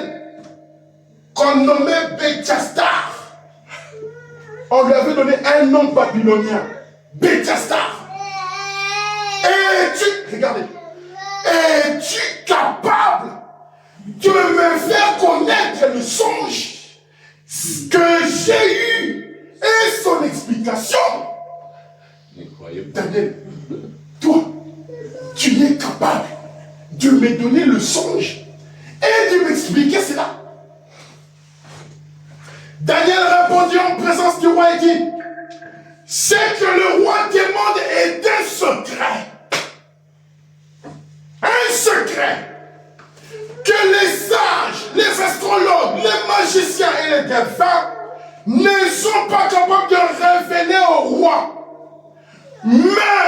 qu'on nommait Belteshazzar. On lui avait donné un nom babylonien, Belteshazzar. Regardez, es-tu capable de me faire connaître le songe que j'ai eu et son explication? Daniel, toi, tu es capable de me donner le songe et de m'expliquer cela? Daniel répondit en présence du roi et dit, ce que le roi demande est un secret. Un secret que les sages, les astrologues, les magiciens et les défunts ne sont pas capables de révéler au roi. Mais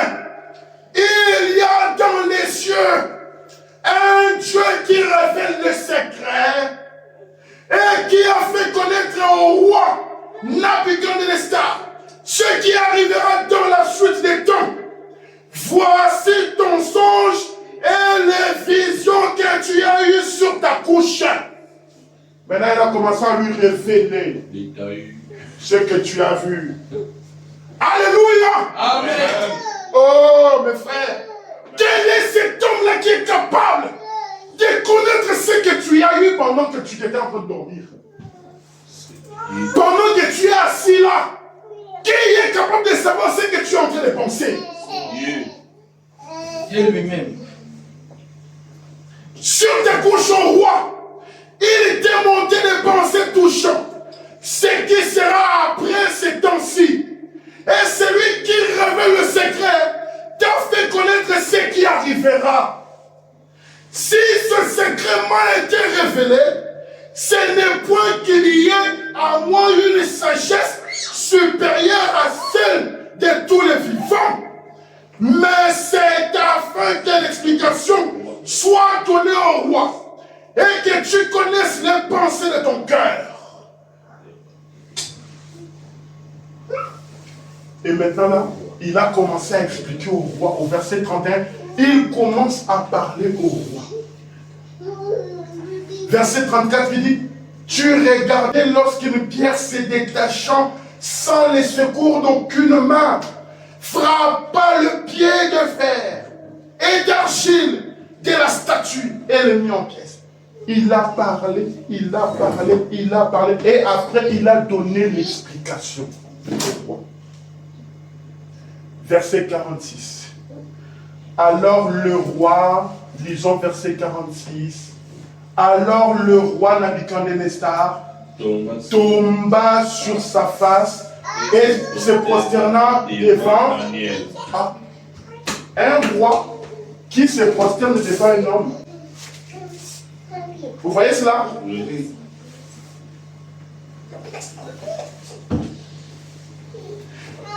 il y a dans les cieux un Dieu qui révèle le secret et qui a fait connaître au roi Nabuchodonosor ce qui arrivera dans la suite des temps. Voici ton songe et les visions que tu as eues sur ta couche. Maintenant, il a commencé à lui révéler ce que tu as vu. Alléluia! Amen! Oh, mes frères, quel est cet homme-là qui est capable de connaître ce que tu as eu pendant que tu étais en train de dormir? Pendant que tu es assis là, qui est capable de savoir ce que tu es en train de penser? Dieu lui-même. Sur tes couches au roi, il remonter des pensées touchantes. Ce qui sera après ces temps-ci. Et celui qui révèle le secret t'a fait connaître ce qui arrivera. Si ce secret m'a été révélé, ce n'est point qu'il y ait à moi une sagesse supérieure à celle de tous les vivants. Mais c'est afin que l'explication soit donnée au roi et que tu connaisses les pensées de ton cœur. Et maintenant là, il a commencé à expliquer au roi, au verset 31, il commence à parler au roi. Verset 34, il dit, tu regardais lorsqu'une pierre se détachant sans les secours d'aucune main, frappa le pied de fer et d'argile de la statue et le mit en pièces. Il a parlé, il a parlé, il a parlé, et après il a donné l'explication au roi. Verset 46. Alors le roi, lisons verset 46, alors le roi Nabuchodonosor tomba sur sa face et se prosterna devant un roi qui se prosterne devant un homme. Vous voyez cela? Oui.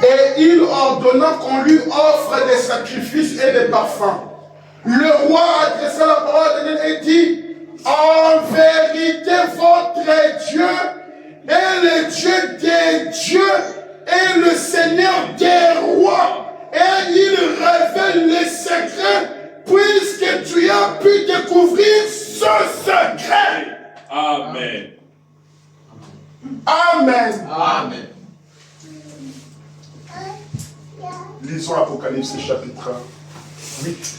Et il ordonna qu'on lui offre des sacrifices et des parfums. Le roi adressa la parole de Dieu et dit, en vérité, votre Dieu est le Dieu des dieux et le Seigneur des rois. Et il révèle les secrets puisque tu as pu découvrir ce secret. Amen. Amen. Amen. Lisons Apocalypse chapitre 8.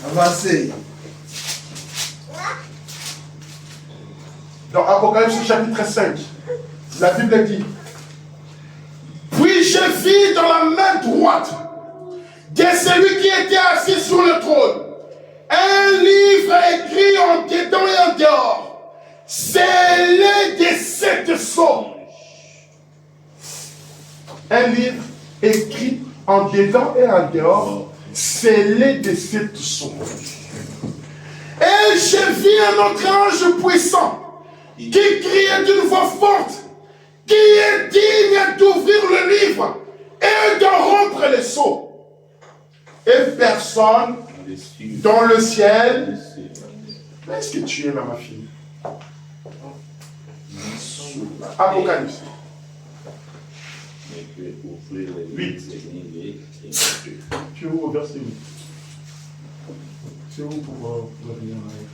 Avancez. Dans Apocalypse chapitre 5, la Bible dit, puis je vis dans la main droite de celui qui était assis sur le trône un livre écrit en dedans et en dehors, scellé de 7 sceaux. Un livre écrit en dedans et en dehors, scellé de 7 sceaux. Et je vis un autre ange puissant qui criait d'une voix forte, qui est digne d'ouvrir le livre et de rompre les sceaux. Et personne dans le ciel. Est-ce que tu es là, ma fille? Apocalypse. 8. Tu es où au verset 8? C'est où pour revenir en arrière?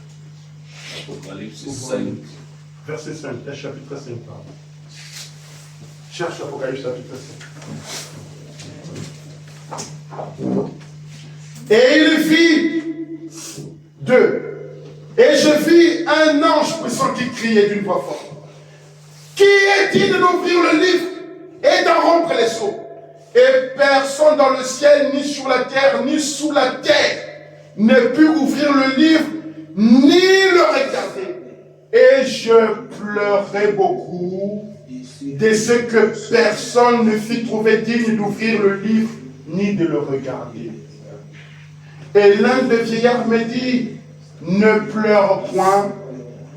Apocalypse 5. Verset 5, chapitre 5, pardon. Cherche Apocalypse chapitre 5. Et il vit 2. Et je vis un ange puissant qui criait d'une voix forte. Qui est digne d'ouvrir le livre et d'en rompre les sceaux? Et personne dans le ciel, ni sur la terre, ni sous la terre, ne put ouvrir le livre, ni le regarder. Et je pleurais beaucoup de ce que personne ne fut trouvé digne d'ouvrir le livre, ni de le regarder. Et l'un des vieillards me dit, ne pleure point,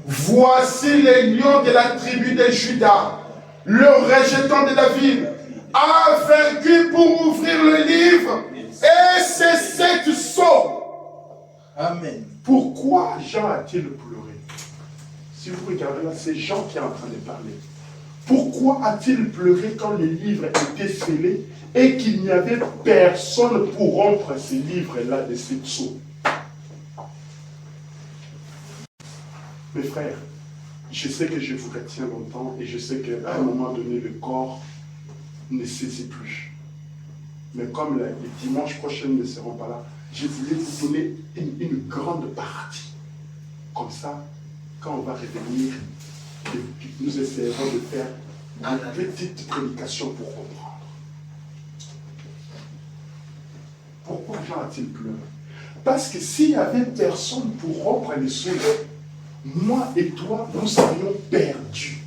voici les lions de la tribu de Juda, le rejetant de David, a vaincu pour ouvrir le livre et ses 7 sceaux. Amen. Pourquoi Jean a-t-il pleuré? Si vous regardez là, c'est Jean qui est en train de parler. Pourquoi a-t-il pleuré quand le livre était scellé et qu'il n'y avait personne pour rompre ces livres-là de 7 sceaux? Mes frères, je sais que je vous retiens longtemps et je sais qu'à un moment donné, le corps ne saisit plus. Mais comme les dimanches prochains ne seront pas là, je voulais vous donner une grande partie. Comme ça, quand on va revenir, nous essayerons de faire une petite prédication pour comprendre. Pourquoi Jean a-t-il pleuré? Parce que s'il n'y avait personne pour rompre les sceaux, moi et toi, nous serions perdus.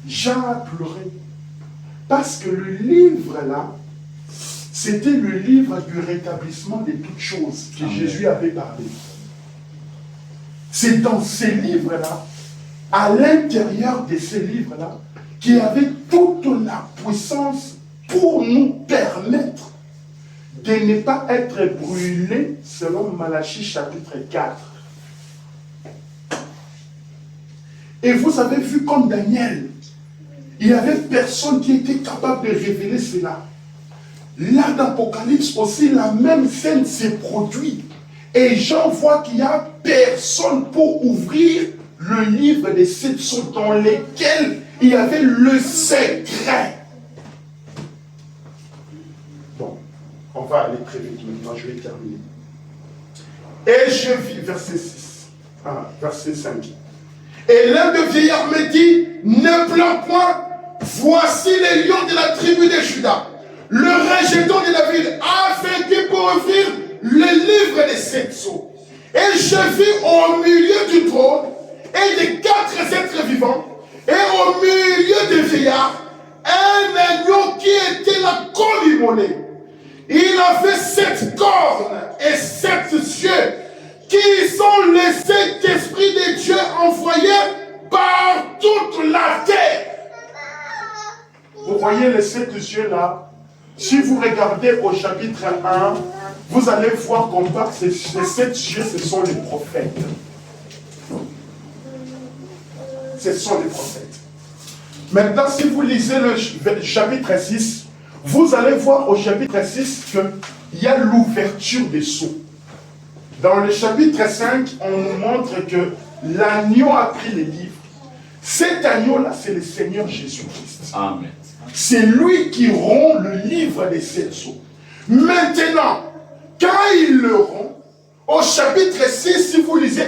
Jean a pleuré. Parce que le livre là, c'était le livre du rétablissement de toutes choses que Jésus avait parlé. C'est dans ces livres-là, à l'intérieur de ces livres-là, qu'il y avait toute la puissance pour nous permettre de ne pas être brûlés selon Malachie chapitre 4. Et vous avez vu comme Daniel, il n'y avait personne qui était capable de révéler cela. Là, dans l'Apocalypse aussi, la même scène s'est produite. Et Jean voit qu'il n'y a personne pour ouvrir le livre des 7 sceaux dans lesquels il y avait le secret. Bon, on va aller très vite maintenant, je vais terminer. Et je vis, verset 6, verset 5. Et l'un des vieillards me dit, ne plains point, voici les lions de la tribu de Juda, le rejeton de David, a vaincu pour ouvrir le livre des 7 sceaux. Et je vis au milieu du trône et des 4 êtres vivants, et au milieu des vieillards, un agneau qui était là comme immolé. Il avait 7 cornes et 7 yeux, qui sont les 7 esprits de Dieu envoyés par toute la terre. Vous voyez les 7 yeux là? Si vous regardez au chapitre 1, vous allez voir qu'on voit que les 7 yeux, ce sont les prophètes. Ce sont les prophètes. Maintenant, si vous lisez le chapitre 6, vous allez voir au chapitre 6 qu'il y a l'ouverture des sceaux. Dans le chapitre 5, on nous montre que l'agneau a pris les livres. Cet agneau-là, c'est le Seigneur Jésus-Christ. Amen. C'est lui qui rompt le livre des 7 sceaux. Maintenant, quand il le rompt, au chapitre 6, si vous lisez,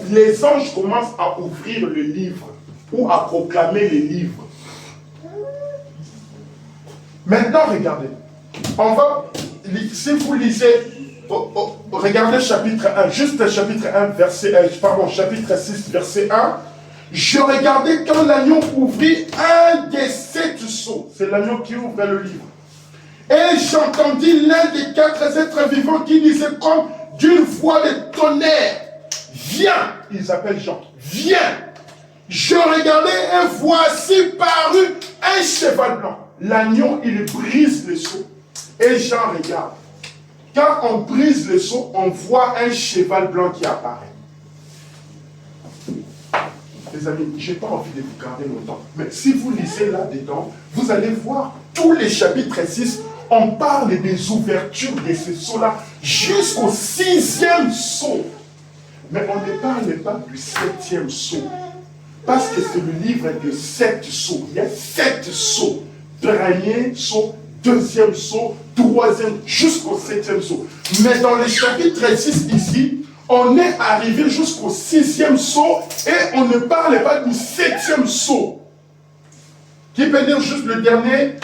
les anges commencent à ouvrir le livre ou à proclamer les livres. Maintenant, regardez. Si vous lisez, regardez chapitre 1, juste chapitre 1, chapitre 6, verset 1. Je regardais quand l'agneau ouvrit un des 7 sceaux. C'est l'agneau qui ouvre le livre. Et j'entendis l'un des 4 êtres vivants qui disait comme d'une voix de tonnerre, viens, ils appellent Jean, viens. Je regardais et voici parut un cheval blanc. L'agneau, il brise le sceau. Et Jean regarde. Quand on brise le sceau, on voit un cheval blanc qui apparaît. Les amis, je n'ai pas envie de vous garder longtemps. Mais si vous lisez là-dedans, vous allez voir tous les chapitres 6, on parle des ouvertures de ces sceaux-là jusqu'au 6e sceau. Mais on ne parle pas du 7e sceau. Parce que c'est le livre de 7 sceaux. Il y a 7 sceaux. Premier sceau, 2e sceau, 3e, jusqu'au 7e sceau. Mais dans le chapitre 6 ici, on est arrivé jusqu'au 6e sceau et on ne parle pas du 7e sceau. Qui peut dire juste le dernier?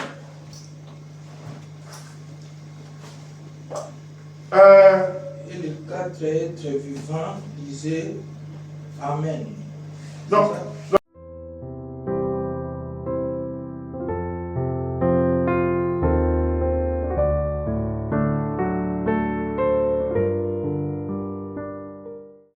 Et les 4 êtres vivants disaient Amen. Non,